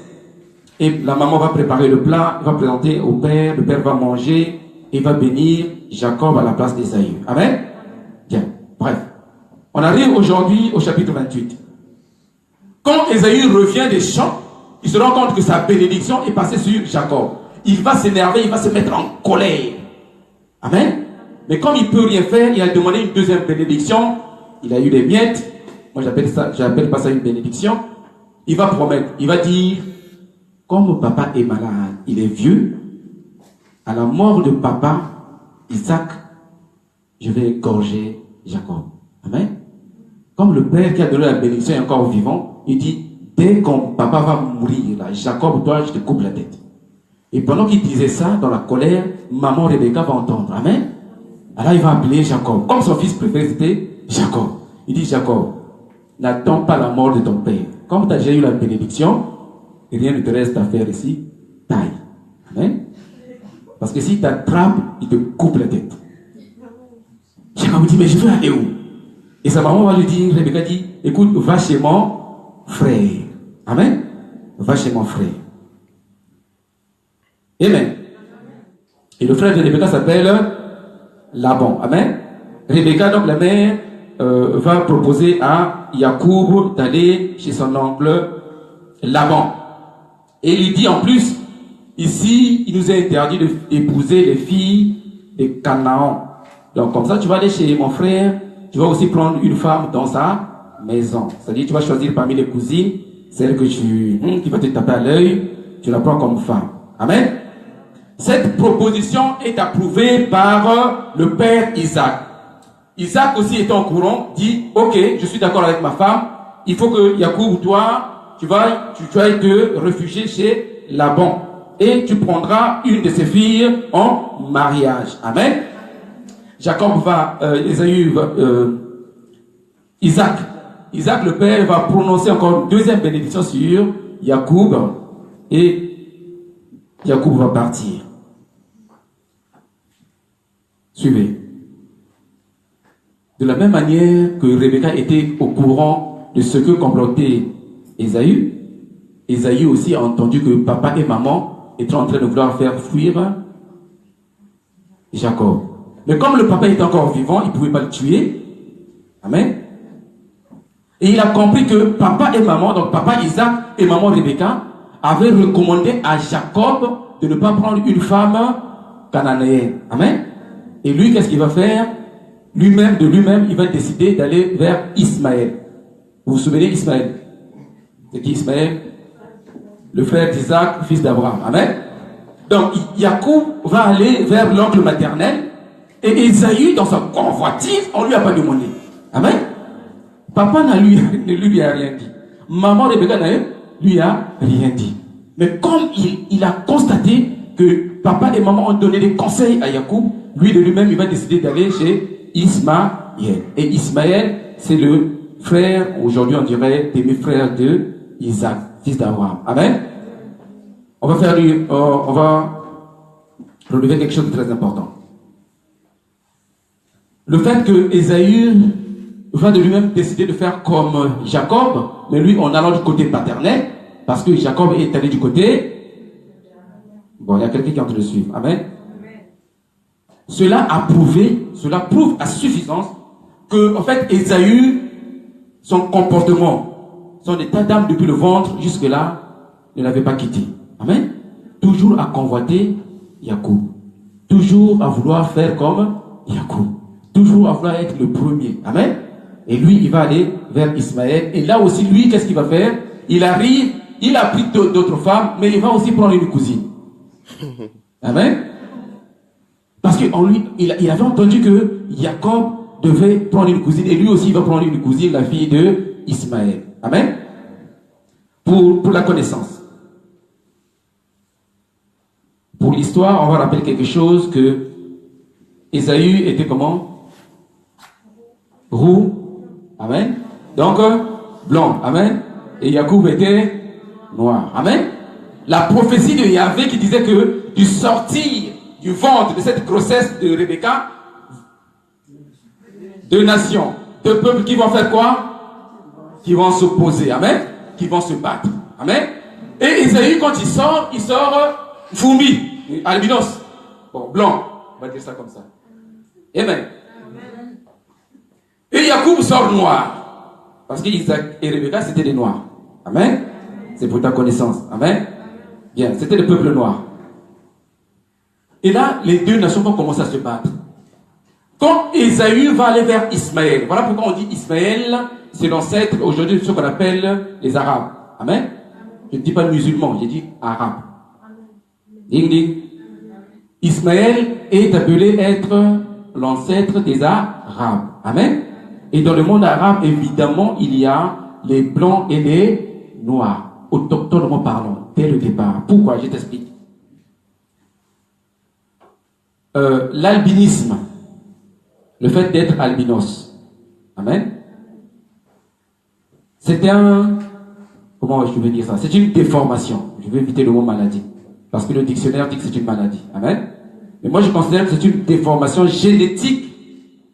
Et la maman va préparer le plat, va présenter au père, le père va manger et va bénir Jacob à la place d'Ésaü. Amen. Bien, bref. On arrive aujourd'hui au chapitre 28. Quand Ésaü revient des champs, il se rend compte que sa bénédiction est passée sur Jacob. Il va s'énerver, il va se mettre en colère. Amen. Mais comme il ne peut rien faire, il a demandé une deuxième bénédiction. Il a eu des miettes. Moi, j'appelle pas ça une bénédiction. Il va promettre, il va dire, comme papa est malade, il est vieux, à la mort de papa, Isaac, je vais égorger Jacob. Amen. Comme le père qui a donné la bénédiction est encore vivant, il dit, dès que papa va mourir, là, Jacob, toi, je te coupe la tête. Et pendant qu'il disait ça, dans la colère, maman Rebecca va entendre. Amen. Alors il va appeler Jacob. Comme son fils préféré, c'était Jacob. Il dit, Jacob, n'attends pas la mort de ton père. Comme tu as déjà eu la bénédiction, rien ne te reste à faire ici, taille. Amen. Parce que si tu attrapes, il te coupe la tête. Jacob dit, mais je veux aller où? Et sa maman va lui dire, Rebecca dit, écoute, va chez mon frère. Amen. Va chez mon frère. Amen. Et le frère de Rebecca s'appelle Laban. Amen. Rebecca, donc la mère, va proposer à Jacob d'aller chez son oncle Laban. Et il dit en plus, ici, il nous est interdit d'épouser les filles de Canaan. Donc comme ça, tu vas aller chez mon frère, tu vas aussi prendre une femme dans sa maison. C'est-à-dire, tu vas choisir parmi les cousines, celle que qui va te taper à l'œil, tu la prends comme femme. Amen. Cette proposition est approuvée par le père Isaac. Isaac aussi étant au courant, dit, ok, je suis d'accord avec ma femme, il faut que Jacob, toi, tu vas te réfugier chez Laban. Et tu prendras une de ses filles en mariage. Amen. Jacob va, Isaac le père va prononcer encore une deuxième bénédiction sur Jacob. Et Jacob va partir. Suivez. De la même manière que Rebecca était au courant de ce que complotait Ésaü, Ésaü aussi a entendu que papa et maman étaient en train de vouloir faire fuir Jacob. Mais comme le papa était encore vivant, il ne pouvait pas le tuer. Amen. Et il a compris que papa et maman, donc papa Isaac et maman Rebecca, avaient recommandé à Jacob de ne pas prendre une femme cananéenne. Amen. Et lui, qu'est-ce qu'il va faire? Lui-même, il va décider d'aller vers Ismaël. Vous vous souvenez d'Ismaël? C'est qui Ismaël? Le frère d'Isaac, fils d'Abraham. Amen. Donc, Jacob va aller vers l'oncle maternel. Et Ésaü, dans sa convoitise, on ne lui a pas demandé. Amen. Papa ne lui a rien dit. Maman Rebecca ne lui a rien dit. Mais comme il a constaté que papa et maman ont donné des conseils à Jacob, lui de lui-même, il va décider d'aller chez Ismaël. Et Ismaël, c'est le frère, aujourd'hui on dirait, des frères de Isaac, fils d'Abraham. Amen. On va relever quelque chose de très important. Le fait que Ésaü va de lui-même décider de faire comme Jacob, mais lui en allant du côté paternel, parce que Jacob est allé du côté... Bon, il y a quelqu'un qui est en train de suivre. Amen. Cela prouve à suffisance que, en fait, Ésaü, son comportement, son état d'âme depuis le ventre jusque-là, ne l'avait pas quitté. Amen. Toujours à convoiter Jacob. Toujours à vouloir faire comme Jacob. Toujours à vouloir être le premier. Amen. Et lui, il va aller vers Ismaël. Et là aussi, lui, qu'est-ce qu'il va faire? Il arrive, il a pris d'autres femmes, mais il va aussi prendre une cousine. Amen. Parce qu'en lui, il avait entendu que Jacob devait prendre une cousine. Et lui aussi, il va prendre une cousine, la fille de Ismaël. Amen. Pour la connaissance. Pour l'histoire, on va rappeler quelque chose que Ésaü était comment? Roux. Amen. Donc, blanc. Amen. Et Jacob était noir. Amen. La prophétie de Yahvé qui disait que du sortir du ventre de cette grossesse de Rebecca, deux nations, deux peuples qui vont faire quoi? Qui vont s'opposer. Amen. Qui vont se battre. Amen. Et Ésaü, quand il sort fourmi, albinos. Bon, blanc. On va dire ça comme ça. Amen. Et Jacob sort noir. Parce qu'Isaac et Rebecca, c'était des noirs. Amen. C'est pour ta connaissance. Amen. Bien, c'était le peuple noir. Et là, les deux nations vont commencer à se battre. Quand Ésaü va aller vers Ismaël, voilà pourquoi on dit Ismaël, c'est l'ancêtre aujourd'hui de ce qu'on appelle les Arabes. Amen. Je ne dis pas musulmans, j'ai dit Arabes. Ding ding. Ismaël est appelé être l'ancêtre des Arabes. Amen. Et dans le monde arabe, évidemment, il y a les blancs et les noirs, autochtonement parlant, dès le départ. Pourquoi? Je t'explique. L'albinisme, le fait d'être albinos. Amen. C'est comment je vais dire ça? C'est une déformation. Je vais éviter le mot maladie. Parce que le dictionnaire dit que c'est une maladie. Amen. Mais moi, je considère que c'est une déformation génétique.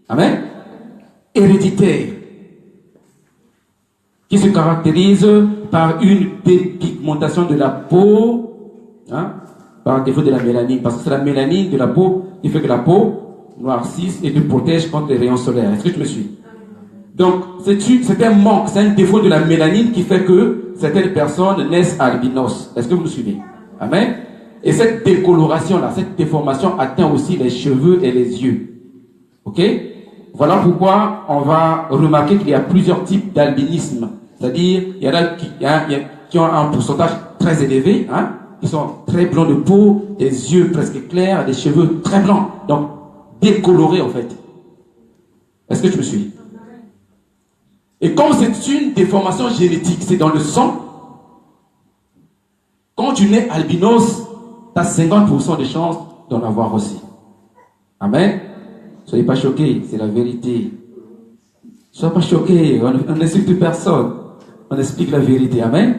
Amen. Héréditaire. Qui se caractérise par une dépigmentation de la peau, par défaut de la mélanine. Parce que c'est la mélanine de la peau qui fait que la peau noircisse et te protège contre les rayons solaires. Est-ce que tu me suis? Donc, c'est un manque, c'est un défaut de la mélanine qui fait que certaines personnes naissent albinos. Est-ce que vous me suivez? Amen. Et cette décoloration-là, cette déformation atteint aussi les cheveux et les yeux. Ok? Voilà pourquoi on va remarquer qu'il y a plusieurs types d'albinisme. C'est-à-dire, il y en a qui ont un pourcentage très élevé, qui sont très blancs de peau, des yeux presque clairs, des cheveux très blancs. Donc, décolorés en fait. Est-ce que tu me suis? Et comme c'est une déformation génétique, c'est dans le sang, quand tu nais albinos, tu as 50% de chances d'en avoir aussi. Amen. Soyez pas choqués, c'est la vérité. Soyez pas choqués, on n'insulte personne. On explique la vérité. Amen.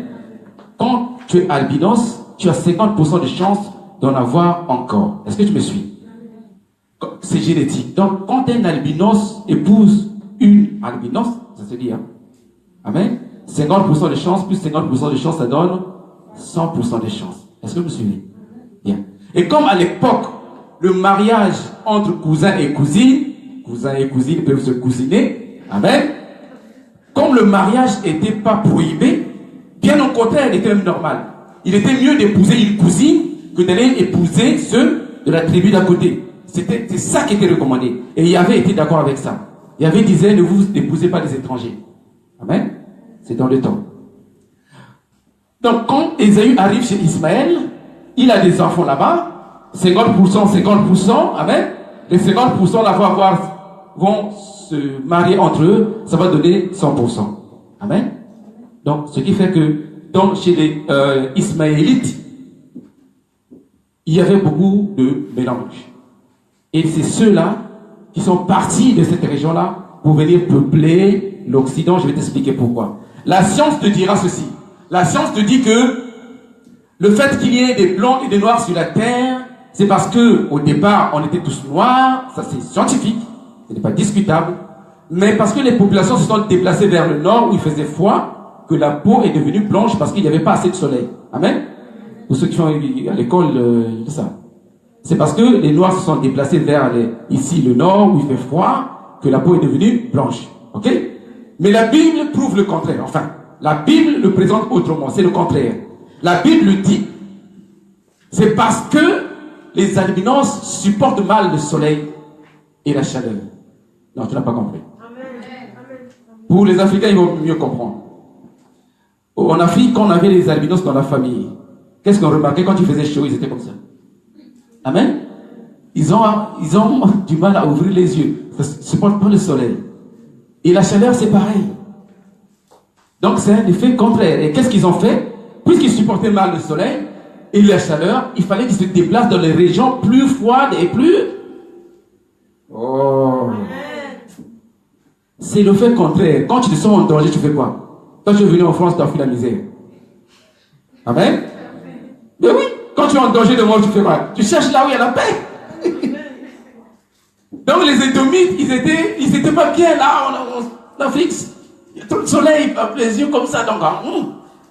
Quand tu es albinos, tu as 50% de chances d'en avoir encore. Est-ce que tu me suis? C'est génétique. Donc, quand un albinos épouse une albinos, ça se dit, Amen. 50% de chances plus 50% de chances, ça donne 100% de chances. Est-ce que vous me suivez? Bien. Et comme à l'époque, le mariage entre cousins et cousines peuvent se cousiner. Amen. Comme le mariage n'était pas prohibé, bien au contraire, il était même normal. Il était mieux d'épouser une cousine que d'aller épouser ceux de la tribu d'à côté. C'est ça qui était recommandé. Et Yahvé était d'accord avec ça. Yahvé disait, ne vous épousez pas des étrangers. Amen. C'est dans le temps. Donc, quand Ésaü arrive chez Ismaël, il a des enfants là-bas, 50%, amen. Les 50% là vont se marier entre eux, ça va donner 100%. Amen. Donc, ce qui fait que chez les Ismaélites, il y avait beaucoup de mélange. Et c'est ceux-là qui sont partis de cette région-là pour venir peupler l'Occident. Je vais t'expliquer pourquoi. La science te dira ceci. La science te dit que le fait qu'il y ait des blancs et des noirs sur la terre, c'est parce que au départ, on était tous noirs, ça c'est scientifique, ce n'est pas discutable, mais parce que les populations se sont déplacées vers le nord où il faisait froid, que la peau est devenue blanche parce qu'il n'y avait pas assez de soleil. Amen. Pour ceux qui sont à l'école, ça. C'est parce que les noirs se sont déplacés vers ici le nord où il fait froid, que la peau est devenue blanche. Ok? Mais la Bible prouve le contraire. Enfin, la Bible le présente autrement, c'est le contraire. La Bible dit, c'est parce que les albinos supportent mal le soleil et la chaleur. Non, tu n'as pas compris. Pour les Africains, ils vont mieux comprendre. En Afrique, quand on avait les albinos dans la famille, qu'est-ce qu'on remarquait quand il faisait chaud, ils étaient comme ça. Amen. Ils ont du mal à ouvrir les yeux. Ça ne supporte pas le soleil. Et la chaleur, c'est pareil. Donc, c'est un effet contraire. Et qu'est-ce qu'ils ont fait? Puisqu'ils supportaient mal le soleil et la chaleur, il fallait qu'ils se déplacent dans les régions plus froides et plus... Oh! C'est le fait contraire. Quand tu te sens en danger, tu fais quoi? Quand tu es venu en France, tu as fui la misère. Amen? Mais oui, quand tu es en danger de mort, tu fais quoi? Tu cherches là où il y a la paix. Donc les Édomites, ils étaient pas bien là en Afrique. Il y a trop de soleil, les yeux comme ça. Donc,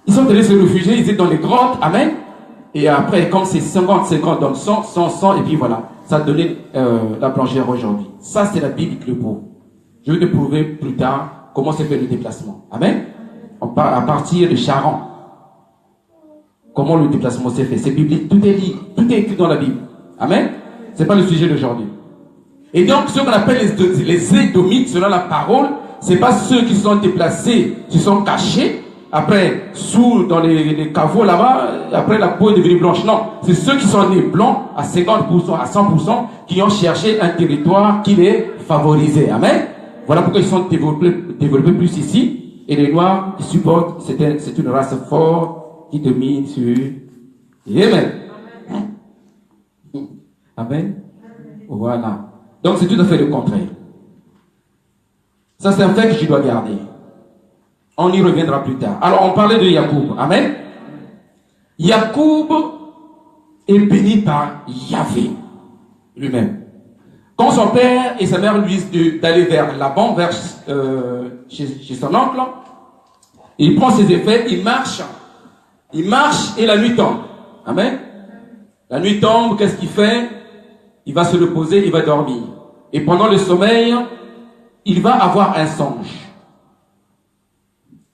ils sont allés se réfugier, ils étaient dans les grottes. Amen. Et après, comme c'est 50-50 dans le sang, 100, et puis voilà. Ça a donné la blancheur aujourd'hui. Ça, c'est la Bible qui le prouve. Je vais te prouver plus tard comment s'est fait le déplacement. Amen. À partir de Charan. Comment le déplacement s'est fait. C'est biblique. Tout est dit. Tout est écrit dans la Bible. Amen. C'est pas le sujet d'aujourd'hui. Et donc, ceux qu'on appelle les Édomites, selon la parole, c'est pas ceux qui sont déplacés, qui sont cachés, après, dans les caveaux là-bas, après la peau est devenue blanche. Non, c'est ceux qui sont nés blancs à 50%, à 100%, qui ont cherché un territoire qui les favorisait. Amen. Voilà pourquoi ils sont développés plus ici. Et les Noirs, ils supportent, c'est une race forte qui domine sur... Amen. Amen. Voilà. Donc c'est tout à fait le contraire. Ça c'est un fait que je dois garder. On y reviendra plus tard. Alors on parlait de Jacob. Amen. Jacob est béni par Yahvé lui-même. Quand son père et sa mère lui disent d'aller vers Laban, vers chez son oncle, il prend ses effets, il marche et la nuit tombe. Amen. La nuit tombe, qu'est-ce qu'il fait? Il va se reposer, il va dormir. Et pendant le sommeil, il va avoir un songe.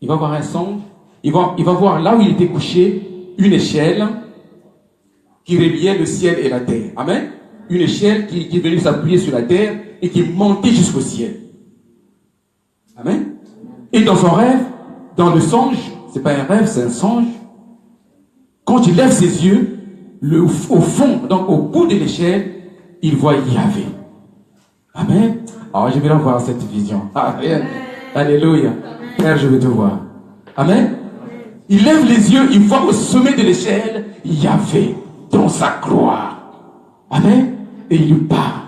Il va avoir un songe. Il va voir là où il était couché, une échelle qui reliait le ciel et la terre. Amen. Une échelle qui est venue s'appuyer sur la terre et qui est montée jusqu'au ciel. Amen. Et dans son rêve, dans le songe, c'est pas un rêve, c'est un songe. Quand il lève ses yeux, au fond, donc au bout de l'échelle, il voit Yahvé. Amen. Alors, je vais avoir cette vision. Amen. Alléluia. Père, je vais te voir. Amen. Il lève les yeux, il voit au sommet de l'échelle Yahvé dans sa gloire. Amen. Et il lui parle.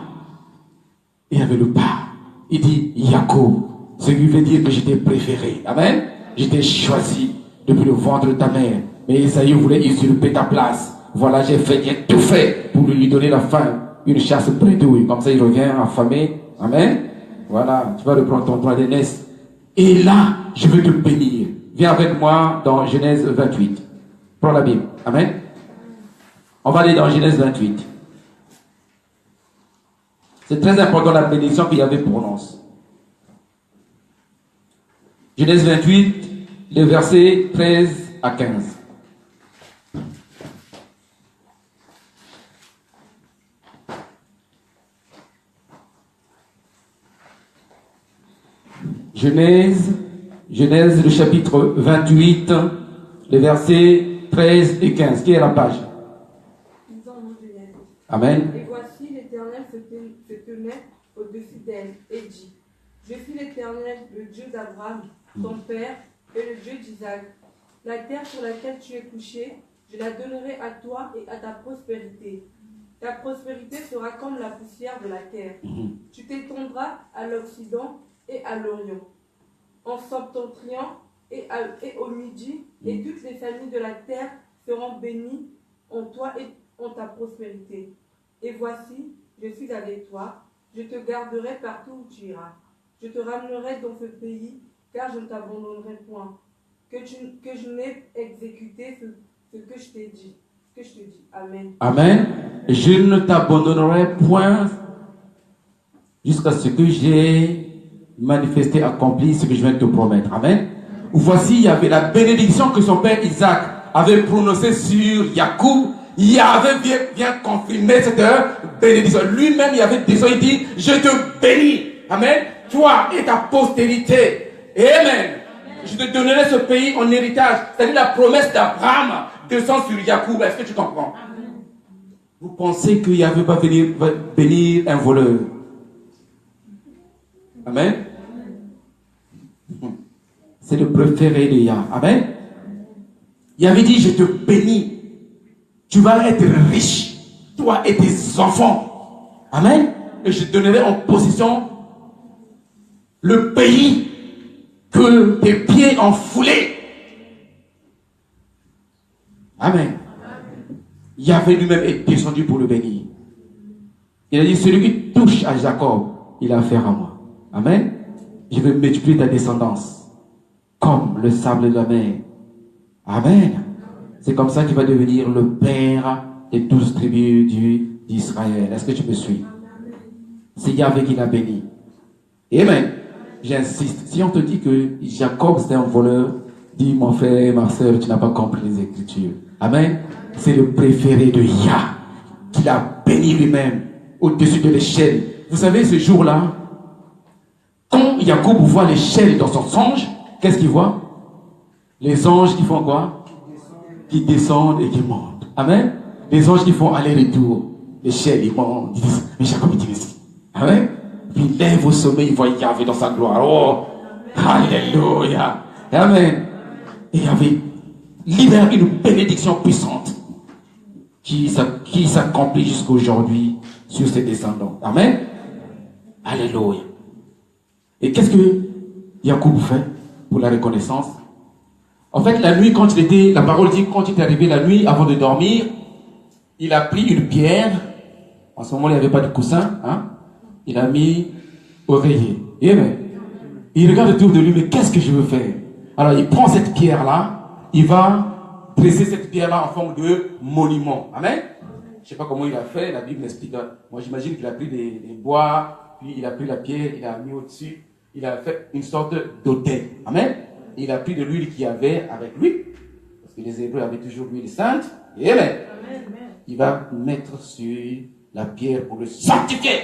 Et avec le parle. Il dit Jacob. Ce qui veut dire que je t'ai préféré. Amen. Je t'ai choisi depuis le ventre de ta mère. Mais Esaïe voulait usurper ta place. Voilà, j'ai tout fait pour lui donner la faim. Une chasse bredouille. Comme ça, il revient affamé. Amen. Voilà, tu vas reprendre ton droit d'aînesse. Et là, je veux te bénir. Viens avec moi dans Genèse 28. Prends la Bible. Amen. On va aller dans Genèse 28. C'est très important la bénédiction qu'il y avait prononce. Genèse 28, les versets 13 à 15. Genèse, le chapitre 28, les versets 13 et 15. Qui est la page? Amen. Et voici l'Éternel se tenait au-dessus d'elle et dit: Je suis l'Éternel, le Dieu d'Abraham, ton père, et le Dieu d'Isaac. La terre sur laquelle tu es couché, je la donnerai à toi et à ta prospérité. Ta prospérité sera comme la poussière de la terre. Tu t'étendras à l'Occident et à l'Orient, en septentrion et au midi, et toutes les familles de la terre seront bénies en toi et en ta prospérité. Et voici, je suis avec toi, je te garderai partout où tu iras. Je te ramènerai dans ce pays, car je ne t'abandonnerai point. Que je n'ai exécuté ce que je t'ai dit. Ce que je te dis. Amen. Amen. Je ne t'abandonnerai point jusqu'à ce que j'ai manifesté, accompli ce que je viens de te promettre. Amen. Voici, il y avait la bénédiction que son père Isaac avait prononcée sur Jacob. Yahvé vient confirmer cette bénédiction. Lui-même, il avait déjà dit: je te bénis. Amen. Toi et ta postérité. Amen. Je te donnerai ce pays en héritage. C'est-à-dire la promesse d'Abraham descend sur Jacob. Est-ce que tu comprends? Vous pensez que Yahvé va bénir un voleur? Amen. C'est le préféré de Yah. Amen. Yahvé dit: je te bénis. Tu vas être riche, toi et tes enfants. Amen. Et je donnerai en possession le pays que tes pieds ont foulé. Amen. Yahvé lui-même est descendu pour le bénir. Il a dit: celui qui touche à Jacob, il a affaire à moi. Amen. Je vais multiplier ta descendance comme le sable de la mer. Amen. C'est comme ça qu'il va devenir le père des 12 tribus d'Israël. Est-ce que tu me suis? C'est Yahvé qui l'a béni. Amen. J'insiste. Si on te dit que Jacob c'était un voleur, dis: mon frère, ma soeur, tu n'as pas compris les Écritures. Amen. C'est le préféré de Yah qui l'a béni lui-même au-dessus de l'échelle. Vous savez, ce jour-là, quand Jacob voit l'échelle dans son songe, qu'est-ce qu'il voit? Les anges qui font quoi? Qui descendent et qui montent. Amen. Les anges qui font aller-retour. L'échelle, ils montent. Ils disent: mais Jacob est ici. Amen. Puis il lève au sommet, il voit Yahvé dans sa gloire. Oh, alléluia. Amen. Et Yahvé libère une bénédiction puissante qui s'accomplit jusqu'à aujourd'hui sur ses descendants. Amen. Alléluia. Et qu'est-ce que Jacob fait pour la reconnaissance? En fait, la nuit, la parole dit, quand il est arrivé la nuit, avant de dormir, il a pris une pierre. En ce moment, il n'y avait pas de coussin. Hein? Il a mis oreiller. Amen. Il regarde autour de lui: mais qu'est-ce que je veux faire? Alors, il prend cette pierre-là, il va dresser cette pierre-là en forme de monument. Amen. Je ne sais pas comment il a fait, la Bible m'explique. Moi, j'imagine qu'il a pris des bois, puis il a pris la pierre, il a mis au-dessus, il a fait une sorte d'autel. Amen. Il a pris de l'huile qu'il y avait avec lui, parce que les Hébreux avaient toujours l'huile sainte. Et amen. Il va mettre sur la pierre pour le sanctifier.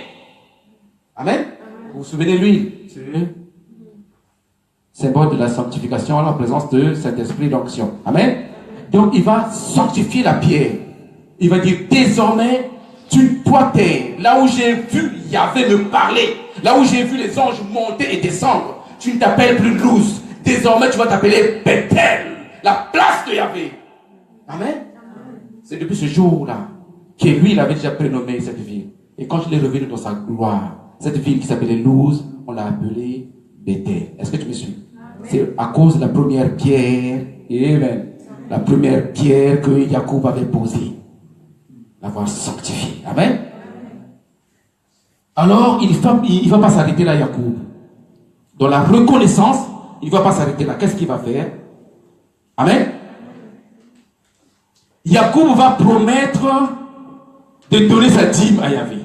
Amen. Vous vous souvenez de l'huile? C'est le symbole de la sanctification en la présence de cet esprit d'onction. Amen. Donc il va sanctifier la pierre. Il va dire: désormais, toi t'es là où j'ai vu Yahvé me parler, là où j'ai vu les anges monter et descendre. Tu ne t'appelles plus Luz. Désormais, tu vas t'appeler Bethel, la place de Yahvé. Amen. C'est depuis ce jour-là que lui, il avait déjà prénommé cette ville. Et quand il est revenu dans sa gloire, cette ville qui s'appelait Luz, on l'a appelée Bethel. Est-ce que tu me suis? C'est à cause de la première pierre, amen, la première pierre que Jacob avait posée, l'avoir sanctifiée. Amen. Alors, il ne va pas s'arrêter là, Jacob. Dans la reconnaissance, il ne va pas s'arrêter là. Qu'est-ce qu'il va faire? Amen. Jacob va promettre de donner sa dîme à Yahvé.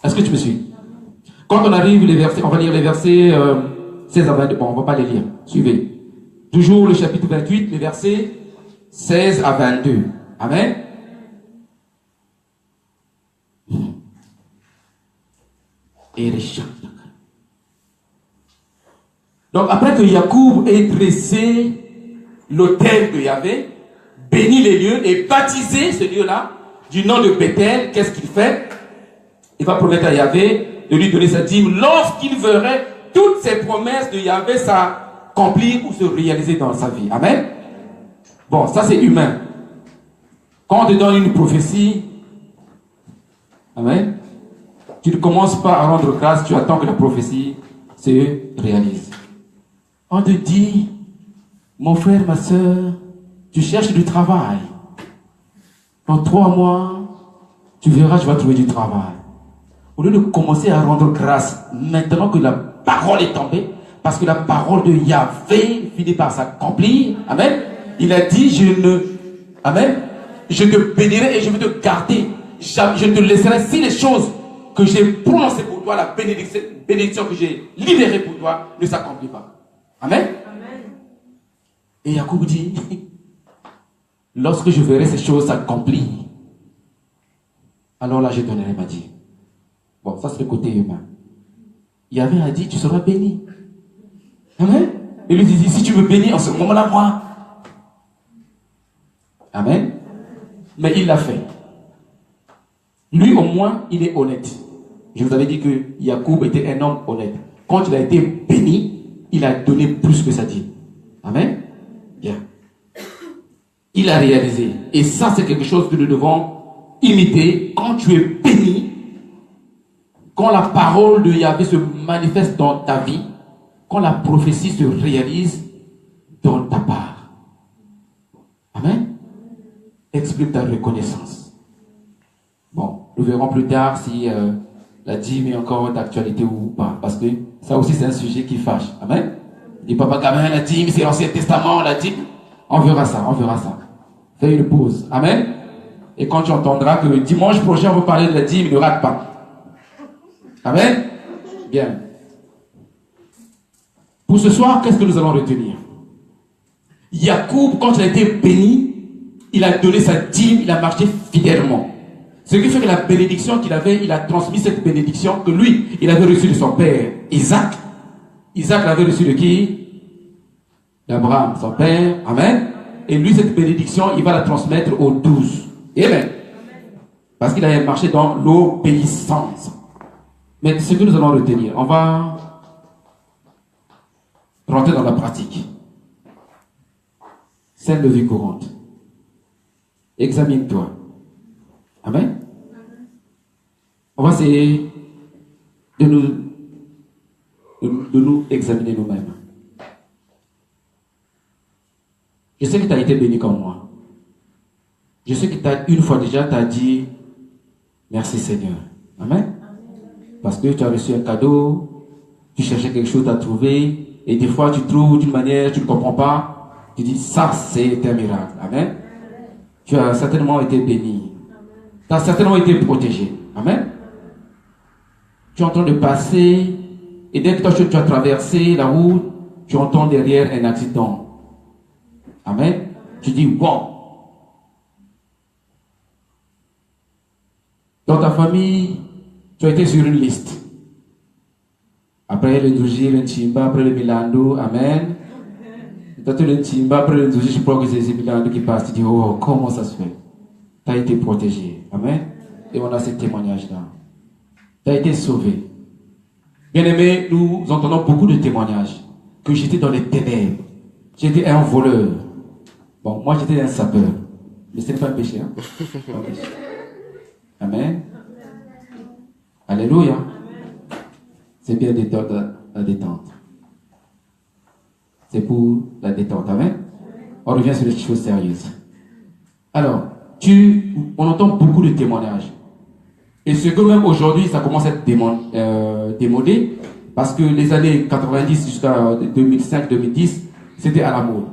Est-ce que tu me suis? Quand on arrive, les versets, on va lire les versets 16 à 22. Bon, on ne va pas les lire. Suivez. Toujours le chapitre 28, les versets 16 à 22. Amen. Donc après que Jacob ait dressé l'autel de Yahvé, béni les lieux et baptisé ce lieu-là du nom de Bethel, qu'est-ce qu'il fait? Il va promettre à Yahvé de lui donner sa dîme lorsqu'il verrait toutes ces promesses de Yahvé s'accomplir ou se réaliser dans sa vie. Amen. Bon, ça c'est humain. Quand on te donne une prophétie, amen, tu ne commences pas à rendre grâce, tu attends que la prophétie se réalise. On te dit, mon frère, ma soeur, tu cherches du travail. Dans 3 mois, tu verras, tu vas trouver du travail. Au lieu de commencer à rendre grâce maintenant que la parole est tombée, parce que la parole de Yahvé finit par s'accomplir, amen, il a dit, amen, je te bénirai et je vais te garder. Je te laisserai si les choses que j'ai prononcées pour toi, la bénédiction que j'ai libérée pour toi, ne s'accomplit pas. Amen. Amen. Et Jacob dit, lorsque je verrai ces choses s'accomplir, alors là je donnerai ma dîme. Bon, ça c'est le côté humain. Yahvé a dit, tu seras béni. Amen. Et lui dit, si tu me bénis en ce moment-là, moi. Amen. Mais il l'a fait. Lui au moins, il est honnête. Je vous avais dit que Jacob était un homme honnête. Quand il a été béni, il a donné plus que sa dîme. Amen. Bien. Il a réalisé. Et ça, c'est quelque chose que nous devons imiter. Quand tu es béni, quand la parole de Yahvé se manifeste dans ta vie, quand la prophétie se réalise dans ta part. Amen. Exprime ta reconnaissance. Bon, nous verrons plus tard si la dîme est encore d'actualité ou pas. Parce que ça aussi, c'est un sujet qui fâche. Amen. Dis papa gamin, la dîme, c'est l'Ancien Testament, la dîme. On verra ça, on verra ça. Fais une pause. Amen. Et quand tu entendras que le dimanche prochain, on va parler de la dîme, ne rate pas. Amen. Bien. Pour ce soir, qu'est-ce que nous allons retenir? Jacob, quand il a été béni, il a donné sa dîme, il a marché fidèlement. Ce qui fait que la bénédiction qu'il avait, il a transmis cette bénédiction que lui, il avait reçue de son père Isaac. Isaac l'avait reçue de qui? D'Abraham, son père. Amen. Et lui, cette bénédiction, il va la transmettre aux 12. Amen. Parce qu'il a marché dans l'obéissance. Mais ce que nous allons retenir, on va rentrer dans la pratique. Celle de vie courante. Examine-toi. Amen. On va essayer de nous examiner nous-mêmes. Je sais que tu as été béni comme moi. Je sais que une fois déjà, tu as dit merci Seigneur. Amen. Parce que tu as reçu un cadeau, tu cherchais quelque chose à trouver, et des fois tu trouves d'une manière, tu ne comprends pas, tu dis ça c'est un miracle. Amen. Tu as certainement été béni. Tu as certainement été protégé. Amen. Tu es en train de passer, et dès que tu as traversé la route, tu entends derrière un accident. Amen. Tu dis bon. Dans ta famille, tu as été sur une liste. Après le Ndouji, le Nchimba, après le Milando, Amen. Toi, tu le Nchimba, après le Ndouji, je crois que c'est le Milando qui passe. Tu dis, oh, comment ça se fait? Tu as été protégé. Amen. Et on a ce témoignage-là. Tu as été sauvé. Bien aimé, nous entendons beaucoup de témoignages. Que j'étais dans les ténèbres. J'étais un voleur. Bon, moi j'étais un sapeur. Mais ce n'est pas un péché. Hein? Pas un péché. Amen. Alléluia. C'est bien la détente. C'est pour la détente. Amen. On revient sur les choses sérieuses. Alors, on entend beaucoup de témoignages. Et ce que même aujourd'hui, ça commence à être démodé. Parce que les années 90 jusqu'à 2005-2010, c'était à la mode.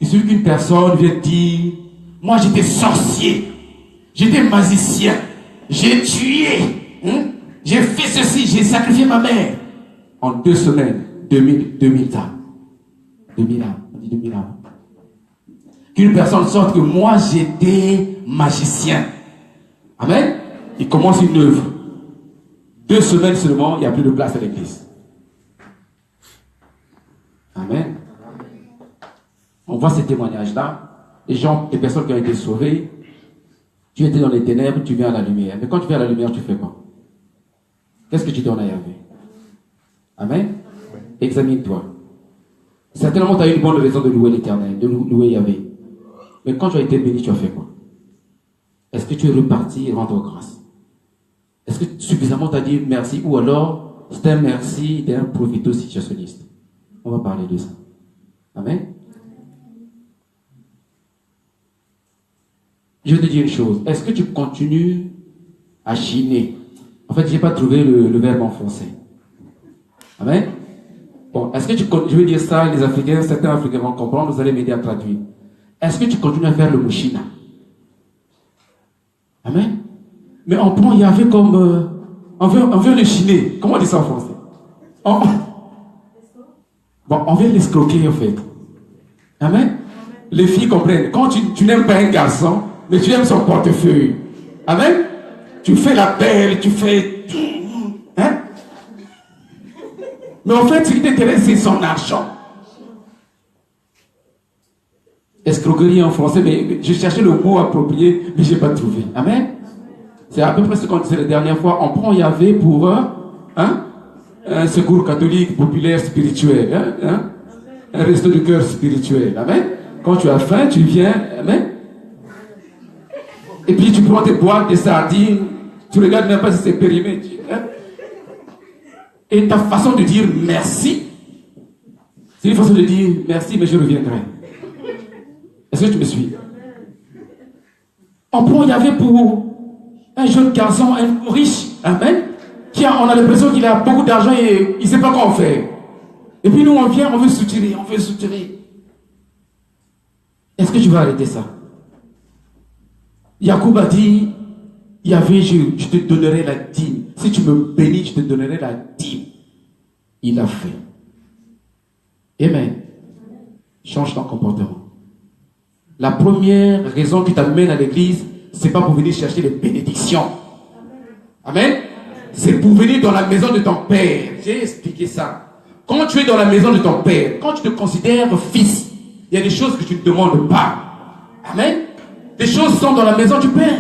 Il suffit qu'une personne vienne dire, moi j'étais sorcier, j'étais magicien, j'ai tué. J'ai fait ceci, j'ai sacrifié ma mère. En 2 semaines, 2000 âmes. 2000 âmes, on dit 2000 âmes. Qu'une personne sorte que moi j'étais magicien. Amen. Il commence une œuvre. 2 semaines seulement, il n'y a plus de place à l'église. Amen. On voit ces témoignages-là. Les personnes qui ont été sauvées, tu étais dans les ténèbres, tu viens à la lumière. Mais quand tu viens à la lumière, tu fais quoi? Qu'est-ce que tu donnes à Yahvé? Amen. Examine-toi. Certainement, tu as eu une bonne raison de louer l'Éternel, de louer Yahvé. Mais quand tu as été béni, tu as fait quoi? Est-ce que tu es reparti et rendre grâce? Est-ce que suffisamment tu as dit merci? Ou alors, c'est un merci d'un profito situationniste? On va parler de ça. Amen. Je vais te dire une chose. Est-ce que tu continues à chiner? En fait, je n'ai pas trouvé le verbe en français. Amen. Bon, est-ce que je vais dire ça, les Africains, certains Africains vont comprendre, vous allez m'aider à traduire. Est-ce que tu continues à faire le mouchina? Amen. Mais on prend Yahvé comme... on veut le chiner. Comment on dit ça en français? On vient l'escroquer en fait. Amen. Les filles comprennent. Quand tu n'aimes pas un garçon, mais tu aimes son portefeuille. Amen. Tu fais la belle, tu fais... Hein? Mais en fait, ce qui t'intéresse, c'est son argent. Escroquerie en français, mais je cherchais le mot approprié, mais je n'ai pas trouvé. Amen. C'est à peu près ce qu'on disait la dernière fois. On prend Yahvé pour un secours catholique, populaire, spirituel. Un resto de cœur spirituel. Amen. Quand tu as faim, tu viens. Amen. Et puis tu prends tes boîtes, tes sardines. Tu regardes même pas si c'est périmé. Et ta façon de dire merci, c'est une façon de dire merci, mais je reviendrai. Est-ce que tu me suis? On prend Yahvé pour un jeune garçon, un riche, amen, on a l'impression qu'il a beaucoup d'argent et il ne sait pas quoi en faire. Et puis nous, on vient, on veut soutirer. Est-ce que tu vas arrêter ça? Jacob a dit, Yahvé, je te donnerai la dîme. Si tu me bénis, je te donnerai la dîme. Il a fait. Amen. Change ton comportement. La première raison qui t'amène à l'église, c'est pas pour venir chercher les bénédictions. Amen. C'est pour venir dans la maison de ton père. J'ai expliqué ça. Quand tu es dans la maison de ton père, quand tu te considères fils, il y a des choses que tu ne demandes pas. Amen. Les choses sont dans la maison du père.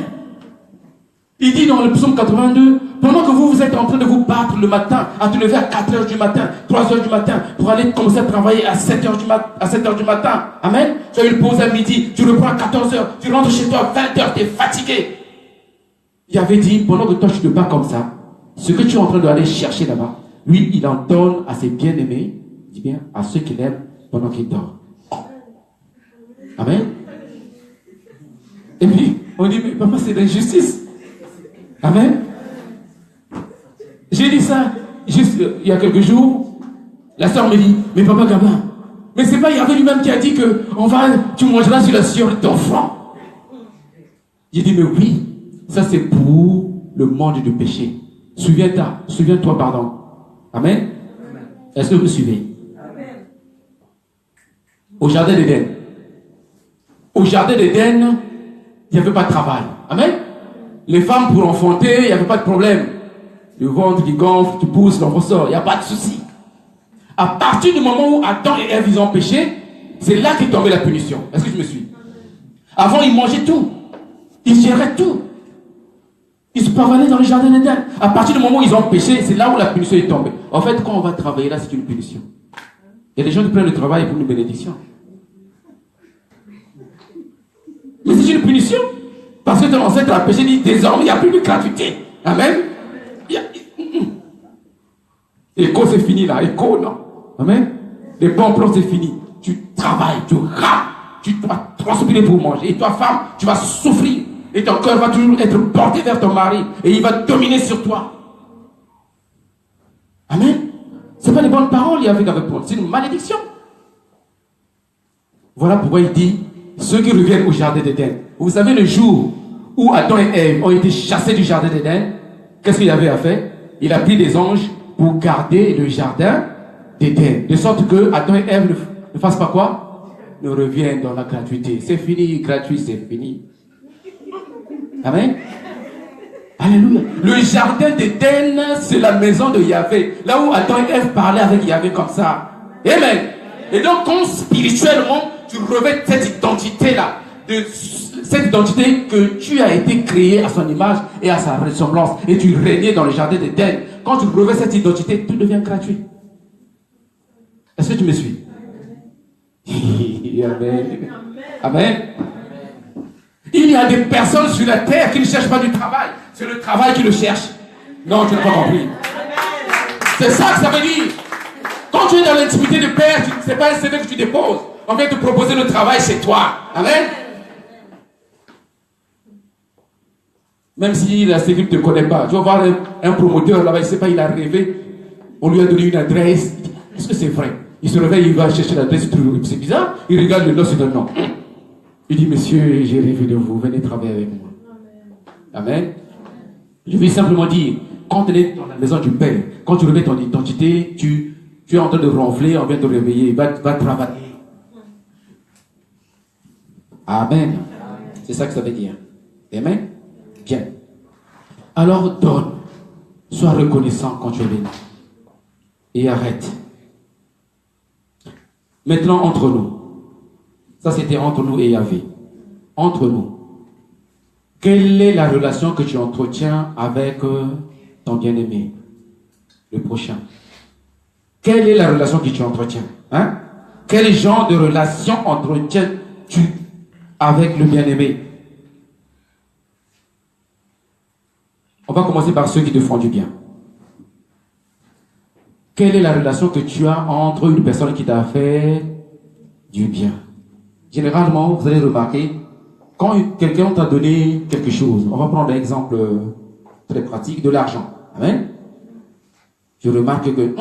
Il dit dans le psaume 82, pendant que vous êtes en train de vous battre le matin, à te lever à 4h du matin, 3h du matin, pour aller commencer à travailler à 7h du matin. Amen. Tu as une pause à midi, tu reprends à 14h, tu rentres chez toi à 20h, tu es fatigué. Il avait dit, pendant que toi tu te bats comme ça, ce que tu es en train d'aller chercher là-bas, lui, il en donne à ses bien-aimés, dis bien, à ceux qu'il aime pendant qu'il dort. Amen. Et puis, on dit, mais papa, c'est l'injustice. Amen. J'ai dit ça juste il y a quelques jours. La sœur me dit, mais papa Gabin, mais c'est pas Yahvé lui-même qui a dit que tu mangeras sur la sueur de ton front. J'ai dit, mais oui, ça c'est pour le monde du péché. Souviens-toi, pardon. Amen. Est-ce que vous me suivez? Amen. Au jardin d'Éden. Au jardin d'Éden, il n'y avait pas de travail. Amen. Les femmes pour enfanter, il n'y avait pas de problème. Le ventre qui gonfle, tu pousses, l'enfant sort, il n'y a pas de souci. À partir du moment où Adam et Ève ils ont péché, c'est là qu'est tombée la punition. Est-ce que tu me suis? Avant, ils mangeaient tout. Ils géraient tout. Ils se pavanaient dans le jardin d'Éden. À partir du moment où ils ont péché, c'est là où la punition est tombée. En fait, quand on va travailler là, c'est une punition. Il y a des gens qui prennent le travail pour une bénédiction. Mais c'est une punition. Parce que ton ancêtre a péché, dit désormais, il n'y a plus de gratuité. Amen. Écho, c'est fini là. Écho, non. Amen. Les bons plans, c'est fini. Tu travailles, tu rames, tu dois transpirer pour manger. Et toi, femme, tu vas souffrir. Et ton cœur va toujours être porté vers ton mari. Et il va dominer sur toi. Amen. Ce n'est pas des bonnes paroles, il y avait qu'à répondre. C'est une malédiction. Voilà pourquoi il dit, ceux qui reviennent au jardin d'Éden. Vous savez, le jour où Adam et Ève ont été chassés du jardin d'Éden, qu'est-ce qu'il y avait à faire? il a pris des anges pour garder le jardin d'Éden. De sorte que Adam et Ève ne fassent pas quoi? Ne reviennent dans la gratuité. C'est fini, gratuit, c'est fini. Amen. Alléluia. Le jardin d'Éden, c'est la maison de Yahvé. Là où Adam et Ève parlaient avec Yahvé comme ça. Amen. Et donc, quand spirituellement, tu revêts cette identité-là, cette identité que tu as été créé à son image et à sa ressemblance, et tu régnais dans le jardin d'Éden, quand tu revêts cette identité, tout devient gratuit. Est-ce que tu me suis? Amen. Amen. Il y a des personnes sur la terre qui ne cherchent pas du travail. C'est le travail qui le cherche. Non, tu n'as pas compris. C'est ça que ça veut dire. Quand tu es dans l'intimité du Père, ce n'est pas un CV que tu déposes. On vient te proposer le travail chez toi. Amen. Même si la CV ne te connaît pas. Tu vas voir un promoteur là-bas, il ne sait pas, il a rêvé. On lui a donné une adresse. Est-ce que c'est vrai? Il se réveille, il va chercher l'adresse. C'est bizarre. Il regarde le nom, c'est un nom. Il dit, monsieur, j'ai rêvé de vous. Venez travailler avec moi. Amen. Je vais simplement dire, quand tu es dans la maison du Père, quand tu revêts ton identité, tu es en train de ronfler, on vient te réveiller, va travailler. Amen. C'est ça que ça veut dire. Amen. Bien. Alors donne. Sois reconnaissant quand tu es béni. Et arrête. Maintenant, entre nous. Ça, c'était entre nous et Yahvé. Entre nous. Quelle est la relation que tu entretiens avec ton bien-aimé, le prochain? Quelle est la relation que tu entretiens? Hein? Quel genre de relation entretiens-tu avec le bien-aimé? On va commencer par ceux qui te font du bien. Quelle est la relation que tu as entre une personne qui t'a fait du bien? Généralement, vous allez remarquer, quand quelqu'un t'a donné quelque chose, on va prendre un exemple très pratique, de l'argent. Amen. Je remarque que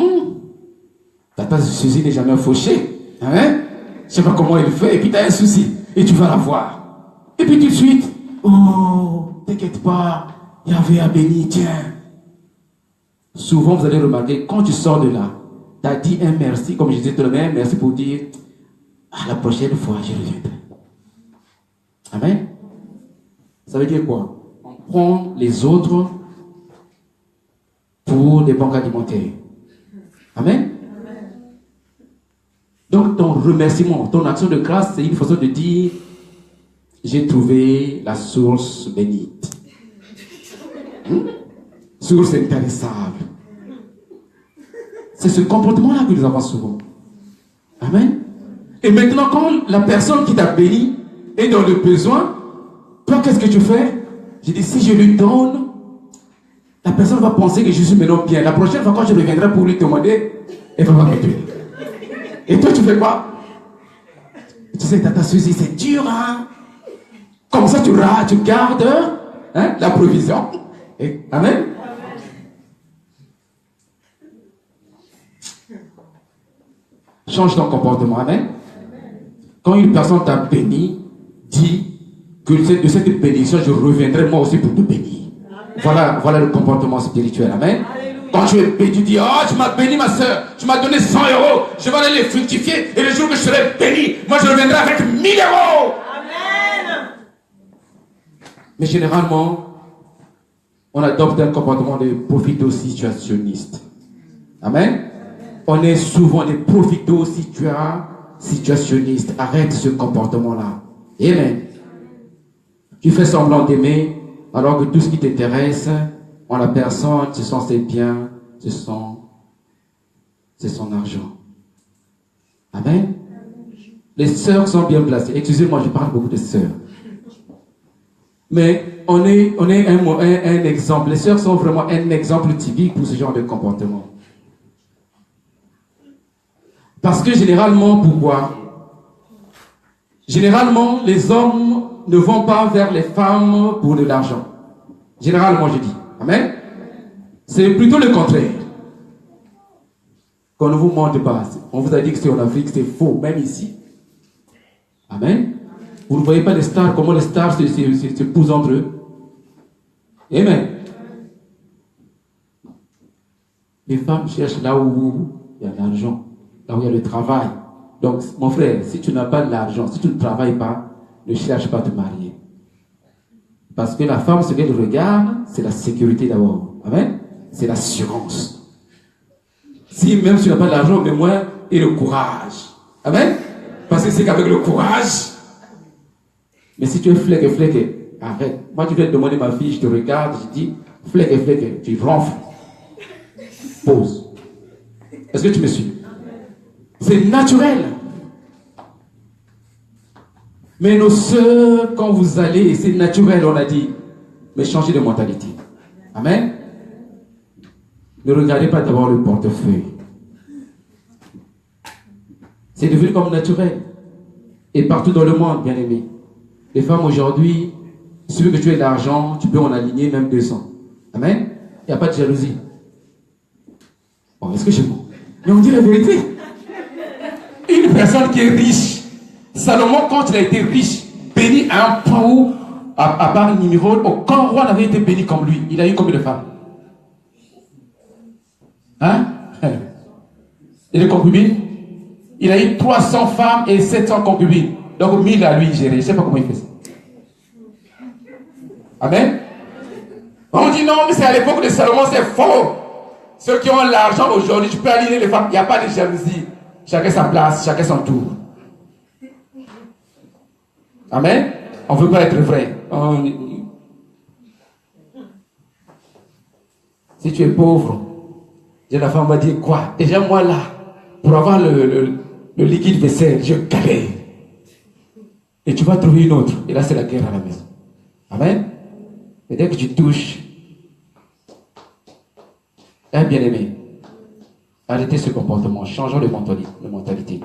Tata Suzy n'est jamais fauchée. Amen. Je ne sais pas comment il fait, et puis tu as un souci, et tu vas la voir. Et puis tout de suite, oh, t'inquiète pas, Yahvé a béni, tiens. Souvent, vous allez remarquer, quand tu sors de là, tu as dit un merci, comme je disais tout le même, merci pour dire, à la prochaine fois, je reviendrai. Amen. Ça veut dire quoi? On prend les autres pour des banques alimentaires. Amen. Donc ton remerciement, ton action de grâce, c'est une façon de dire, j'ai trouvé la source bénite. Source intarissable. C'est ce comportement-là que nous avons souvent. Amen. Et maintenant, quand la personne qui t'a béni est dans le besoin, toi, qu'est-ce que tu fais? Je dis, si je lui donne, la personne va penser que je suis maintenant bien. La prochaine fois, quand je reviendrai pour lui demander, elle va m'appeler. Et toi, tu fais quoi? Tu sais, Tata Suzy, c'est dur, hein? Comme ça, tu gardes la provision. Et, amen. Change ton comportement, amen. Quand une personne t'a béni, dis que de cette bénédiction, je reviendrai moi aussi pour te bénir. Voilà le comportement spirituel, amen. Quand tu es béni, tu dis, oh, tu m'as béni ma soeur, tu m'as donné 100 €, je vais aller les fructifier, et le jour que je serai béni, moi je reviendrai avec 1000 €. Amen. Mais généralement, on adopte un comportement de profito-situationniste. Amen. On est souvent des profito-situationnistes. Arrête ce comportement-là. Amen. Tu fais semblant d'aimer, alors que tout ce qui t'intéresse en la personne, ce sont ses biens, c'est son argent. Amen. Les sœurs sont bien placées. Excusez-moi, je parle beaucoup de sœurs. Mais on est un exemple. Les sœurs sont vraiment un exemple typique pour ce genre de comportement. Parce que généralement, pourquoi? Généralement, les hommes ne vont pas vers les femmes pour de l'argent. Généralement, je dis. Amen. C'est plutôt le contraire. Qu'on ne vous mente pas. On vous a dit que c'est en Afrique, c'est faux, même ici. Amen. Vous ne voyez pas les stars, comment les stars se poussent entre eux. Amen. Les femmes cherchent là où il y a l'argent, là où il y a le travail. Donc, mon frère, si tu n'as pas de l'argent, si tu ne travailles pas, ne cherche pas à te marier. Parce que la femme, ce qu'elle regarde, c'est la sécurité d'abord. Amen. C'est l'assurance. Si même si tu n'as pas d'argent, mais moins, et le courage. Amen. Parce que c'est qu'avec le courage. Mais si tu es fleque, arrête. Moi, tu viens demander ma fille, je te regarde, je dis, fleque, tu ronfles. Pause. Est-ce que tu me suis? C'est naturel. Mais nos sœurs, quand vous allez, c'est naturel, on a dit, mais changez de mentalité. Amen. Ne regardez pas d'abord le portefeuille. C'est devenu comme naturel. Et partout dans le monde, bien aimé. Les femmes aujourd'hui, si tu veux que tu aies de l'argent, tu peux en aligner même 200. Amen. Il n'y a pas de jalousie. Bon, est-ce que je mens? Mais on dit la vérité. Une personne qui est riche, Salomon, quand il a été riche, béni à un point où, à part Nimrod, aucun roi n'avait été béni comme lui. Il a eu combien de femmes? Hein? Et de concubines? Il a eu 300 femmes et 700 concubines. Donc 1000 à lui gérer. Je ne sais pas comment il fait ça. Amen. On dit non, mais c'est à l'époque de Salomon, c'est faux. Ceux qui ont l'argent aujourd'hui, tu peux aligner les femmes. Il n'y a pas de jalousie. Chacun sa place, chacun son tour. Amen. On ne veut pas être vrai. Si tu es pauvre, la femme va dire quoi? Déjà moi là, pour avoir le liquide vaisselle, je galère. Et tu vas trouver une autre. Et là, c'est la guerre à la maison. Amen. Et dès que tu touches, bien-aimé, arrêtez ce comportement, changeons de mentalité.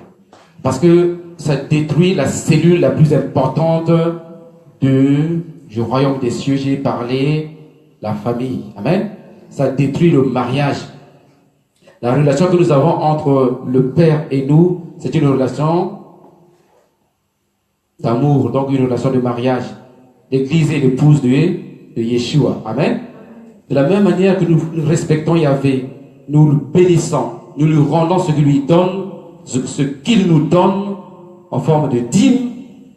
Parce que ça détruit la cellule la plus importante du royaume des cieux. J'ai parlé, la famille. Amen. Ça détruit le mariage. La relation que nous avons entre le Père et nous, c'est une relation d'amour, donc une relation de mariage. L'Église est l'épouse de Yeshua. Amen. De la même manière que nous respectons Yahvé, nous le bénissons, nous lui rendons ce qu'il lui donne, ce qu'il nous donne en forme de dîme,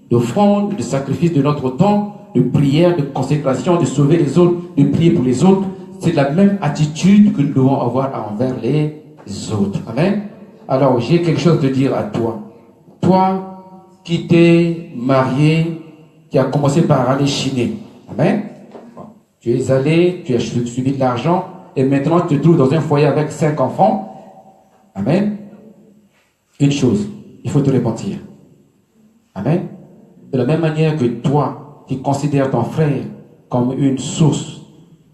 d'offrande, de sacrifice de notre temps, de prière, de consécration, de sauver les autres, de prier pour les autres. C'est la même attitude que nous devons avoir envers les autres. Amen. Alors, j'ai quelque chose à dire à toi. Toi qui t'es marié, qui a commencé par aller chiner. Amen. Tu es allé, tu as subi de l'argent, et maintenant tu te trouves dans un foyer avec 5 enfants. Amen. Une chose, il faut te repentir. Amen. De la même manière que toi, qui considères ton frère comme une source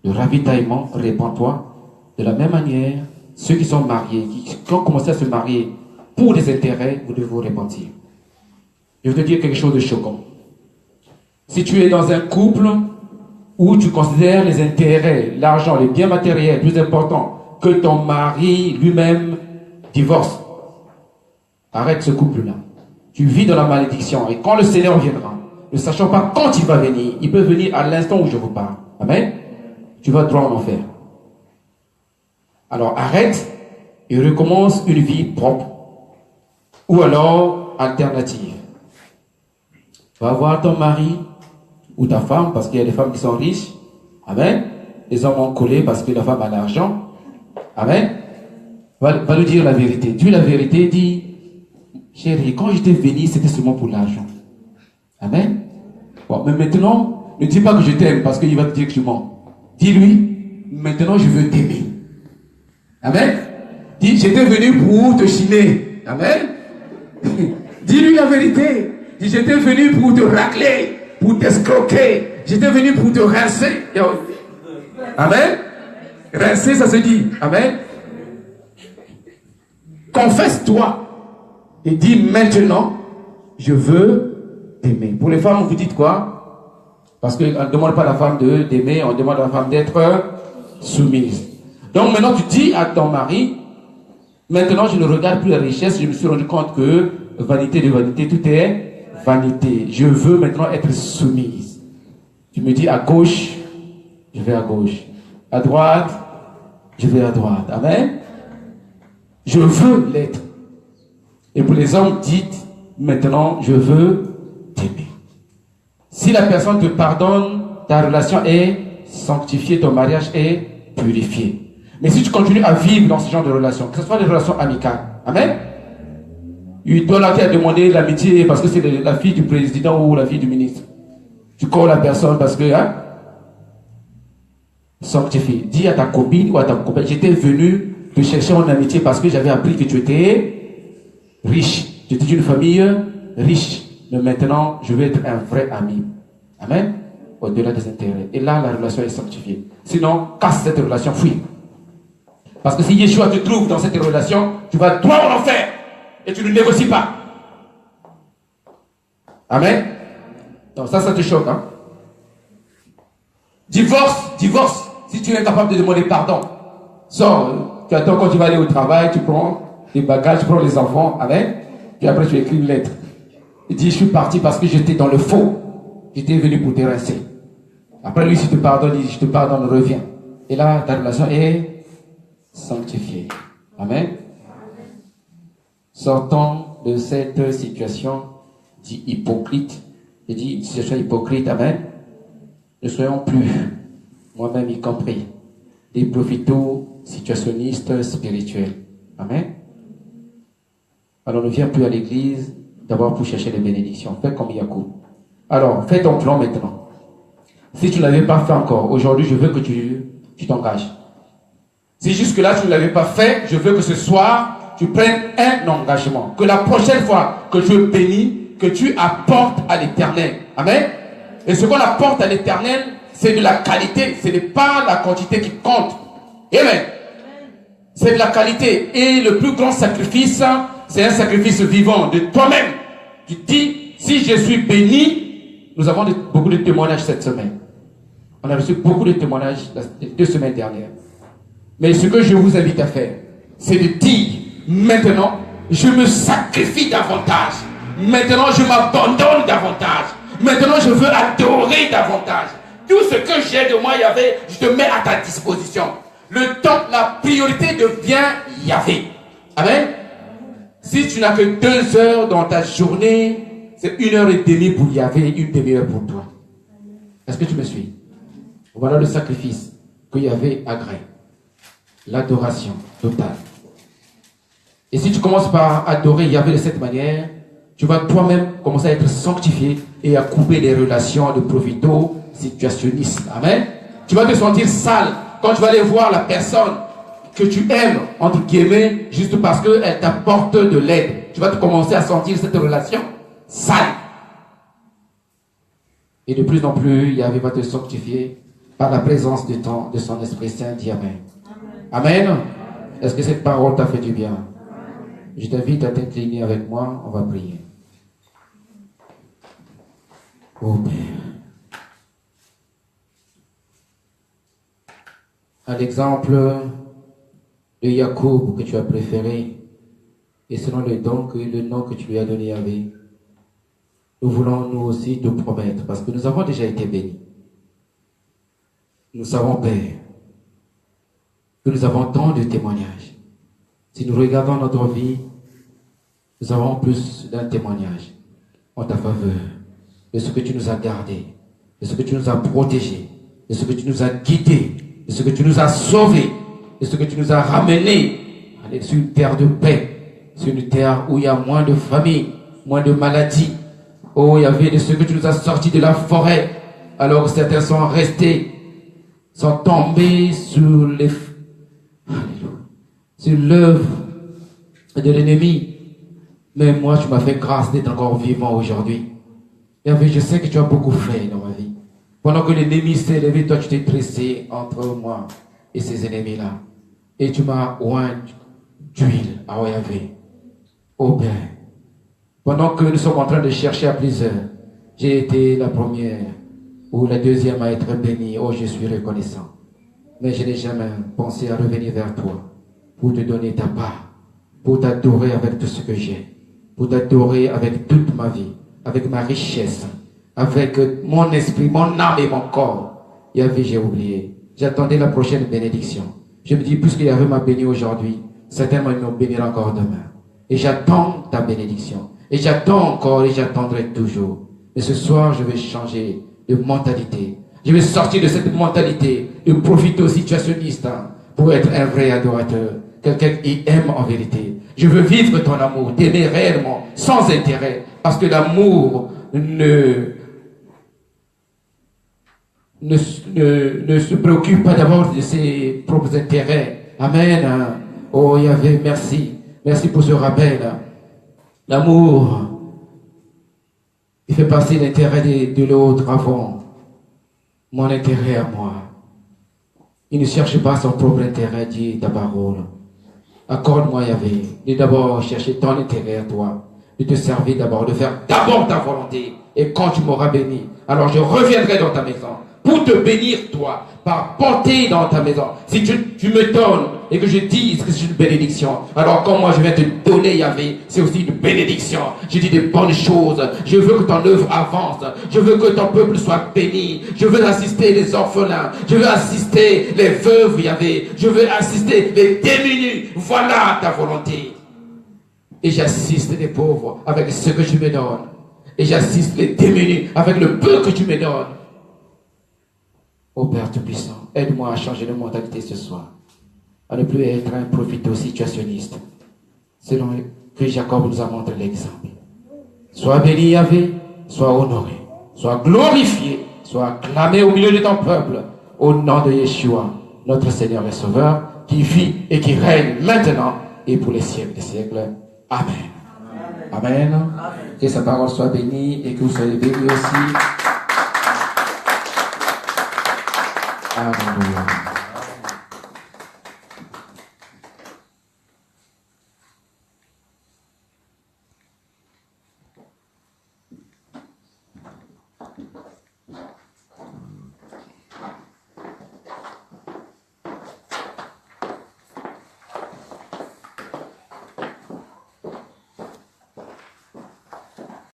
de ravitaillement, répands-toi. De la même manière, ceux qui sont mariés, qui ont commencé à se marier pour des intérêts, vous devez vous repentir. Je vais te dire quelque chose de choquant. Si tu es dans un couple où tu considères les intérêts, l'argent, les biens matériels plus importants que ton mari lui-même divorce, arrête ce couple-là. Tu vis dans la malédiction et quand le Seigneur viendra, ne sachant pas quand il va venir, il peut venir à l'instant où je vous parle. Amen. Tu vas droit en enfer. Alors arrête et recommence une vie propre. Ou alors alternative. Va voir ton mari ou ta femme, parce qu'il y a des femmes qui sont riches. Amen. Les hommes ont collé parce que la femme a l'argent. Amen. Va lui dire la vérité. Dis la vérité, dis, chérie, quand j'étais venu, c'était seulement pour l'argent. Amen. Bon, mais maintenant, ne dis pas que je t'aime parce qu'il va te dire que je mens. Dis-lui, maintenant je veux t'aimer. Amen. Dis, j'étais venu pour te chiner. Amen. Dis-lui la vérité. Dis, j'étais venu pour te racler, pour t'escroquer. J'étais venu pour te rincer. Amen. Rincer, ça se dit. Amen. Confesse-toi. Et dis maintenant, je veux t'aimer. Pour les femmes, vous dites quoi? Parce qu'on ne demande pas à la femme d'aimer, on demande à la femme d'être soumise. Donc maintenant, tu dis à ton mari, maintenant je ne regarde plus la richesse, je me suis rendu compte que vanité de vanité, tout est vanité. Je veux maintenant être soumise. Tu me dis à gauche, je vais à gauche. À droite, je vais à droite. Amen. Je veux l'être. Et pour les hommes, dites maintenant, je veux t'aimer. Si la personne te pardonne, ta relation est sanctifiée, ton mariage est purifié. Mais si tu continues à vivre dans ce genre de relations, que ce soit des relations amicales, amen. Il doit là qui a demandé l'amitié parce que c'est la fille du président ou la fille du ministre. Tu colles la personne parce que, hein, sanctifié. Dis à ta copine ou à ta copaine, j'étais venu te chercher en amitié parce que j'avais appris que tu étais riche. Tu étais d'une famille riche. Mais maintenant, je veux être un vrai ami. Amen. Au-delà des intérêts. Et là, la relation est sanctifiée. Sinon, casse cette relation, fuis. Parce que si Yeshua te trouve dans cette relation, tu vas droit en enfer. Et tu ne négocies pas. Amen. Donc ça te choque, hein. Divorce. Si tu es incapable de demander pardon. Sors, tu attends quand tu vas aller au travail, tu prends les bagages, tu prends les enfants, amen. Puis après tu écris une lettre. Il dit, je suis parti parce que j'étais dans le faux. J'étais venu pour te rincer. Après lui, si tu pardonnes, il dit, je te pardonne, reviens. Et là, ta relation est sanctifiée. Amen. Sortons de cette situation, dit hypocrite. Il dit, une situation hypocrite, amen. Ne soyons plus, moi-même y compris, des profito-situationnistes spirituels. Amen. Alors ne viens plus à l'église d'abord pour chercher les bénédictions. Fais comme Yacoub. Alors, fais ton plan maintenant. Si tu ne l'avais pas fait encore, aujourd'hui, je veux que tu t'engages. Si jusque-là, tu ne l'avais pas fait, je veux que ce soir, tu prennes un engagement. Que la prochaine fois que Dieu bénit, que tu apportes à l'Éternel. Amen. Et ce qu'on apporte à l'Éternel, c'est de la qualité. Ce n'est pas la quantité qui compte. Amen. C'est de la qualité. Et le plus grand sacrifice, c'est un sacrifice vivant de toi-même. Tu dis, si je suis béni, nous avons beaucoup de témoignages cette semaine. On a reçu beaucoup de témoignages les 2 semaines dernières. Mais ce que je vous invite à faire, c'est de dire, maintenant, je me sacrifie davantage. Maintenant, je m'abandonne davantage. Maintenant, je veux adorer davantage. Tout ce que j'ai de moi, Yahvé, je te mets à ta disposition. Le temps, la priorité devient Yahvé. Amen. Si tu n'as que 2 heures dans ta journée, c'est 1h30 pour Yahvé, 1 demi-heure pour toi. Est-ce que tu me suis? Voilà le sacrifice que Yahvé agrée. L'adoration totale. Et si tu commences par adorer Yahvé de cette manière, tu vas toi-même commencer à être sanctifié et à couper les relations de profito-situationnisme. Amen. Tu vas te sentir sale quand tu vas aller voir la personne que tu aimes, entre guillemets, juste parce qu'elle t'apporte de l'aide. Tu vas te commencer à sentir cette relation sale. Et de plus en plus, Yahvé va te sanctifier par la présence de son Esprit Saint. Dis Amen. Amen. Est-ce que cette parole t'a fait du bien? Je t'invite à t'incliner avec moi, on va prier. Oh Père. À l'exemple de Jacob que tu as préféré, et selon le nom que tu lui as donné, Yahvé, nous voulons nous aussi te promettre, parce que nous avons déjà été bénis. Nous savons, Père, que nous avons tant de témoignages. Si nous regardons notre vie, nous avons plus d'un témoignage en ta faveur de ce que tu nous as gardé, de ce que tu nous as protégé, de ce que tu nous as guidé, de ce que tu nous as sauvés, de ce que tu nous as ramenés sur une terre de paix, sur une terre où il y a moins de famine, moins de maladies. Oh, il y avait de ce que tu nous as sortis de la forêt, alors certains sont restés, sont tombés sur l'œuvre de l'ennemi. Mais moi, tu m'as fait grâce d'être encore vivant aujourd'hui. Et je sais que tu as beaucoup fait dans ma vie. Pendant que l'ennemi s'est élevé, toi, tu t'es dressé entre moi et ces ennemis-là. Et tu m'as oint d'huile à Yahvé. Oh Père, pendant que nous sommes en train de chercher à plusieurs, j'ai été la première ou la deuxième à être bénie. Oh, je suis reconnaissant. Mais je n'ai jamais pensé à revenir vers toi pour te donner ta part, pour t'adorer avec tout ce que j'ai, pour t'adorer avec toute ma vie, avec ma richesse, avec mon esprit, mon âme et mon corps. Yahvé, j'ai oublié. J'attendais la prochaine bénédiction. Je me dis, puisque Yahvé m'a béni aujourd'hui, certainement il nous bénira encore demain. Et j'attends ta bénédiction. Et j'attends encore et j'attendrai toujours. Mais ce soir, je vais changer de mentalité. Je vais sortir de cette mentalité de profito-situationniste pour être un vrai adorateur. Quelqu'un qui aime en vérité. Je veux vivre ton amour, t'aimer réellement, sans intérêt. Parce que l'amour ne se préoccupe pas d'abord de ses propres intérêts. Amen. Oh Yahvé, merci. Merci pour ce rappel. L'amour, il fait passer l'intérêt de l'autre avant mon intérêt à moi. Il ne cherche pas son propre intérêt, dit ta parole. Accorde-moi, Yahvé, de d'abord chercher ton intérêt à toi, de te servir d'abord, de faire d'abord ta volonté. Et quand tu m'auras béni, alors je reviendrai dans ta maison pour te bénir, toi, par porter dans ta maison. Si tu me donnes et que je dise que c'est une bénédiction, alors quand moi je viens te donner, Yahvé, c'est aussi une bénédiction. Je dis des bonnes choses. Je veux que ton œuvre avance. Je veux que ton peuple soit béni. Je veux assister les orphelins. Je veux assister les veuves, Yahvé. Je veux assister les démunis. Voilà ta volonté. Et j'assiste les pauvres avec ce que tu me donnes. Et j'assiste les démunis avec le peu que tu me donnes. Ô Père Tout-Puissant, aide-moi à changer de mentalité ce soir, à ne plus être un profito-situationniste, selon que Jacob nous a montré l'exemple. Sois béni, Yahvé, sois honoré, sois glorifié, sois acclamé au milieu de ton peuple, au nom de Yeshua, notre Seigneur et Sauveur, qui vit et qui règne maintenant et pour les siècles des siècles. Amen. Amen. Amen. Que sa parole soit bénie et que vous soyez bénis aussi. Alléluia.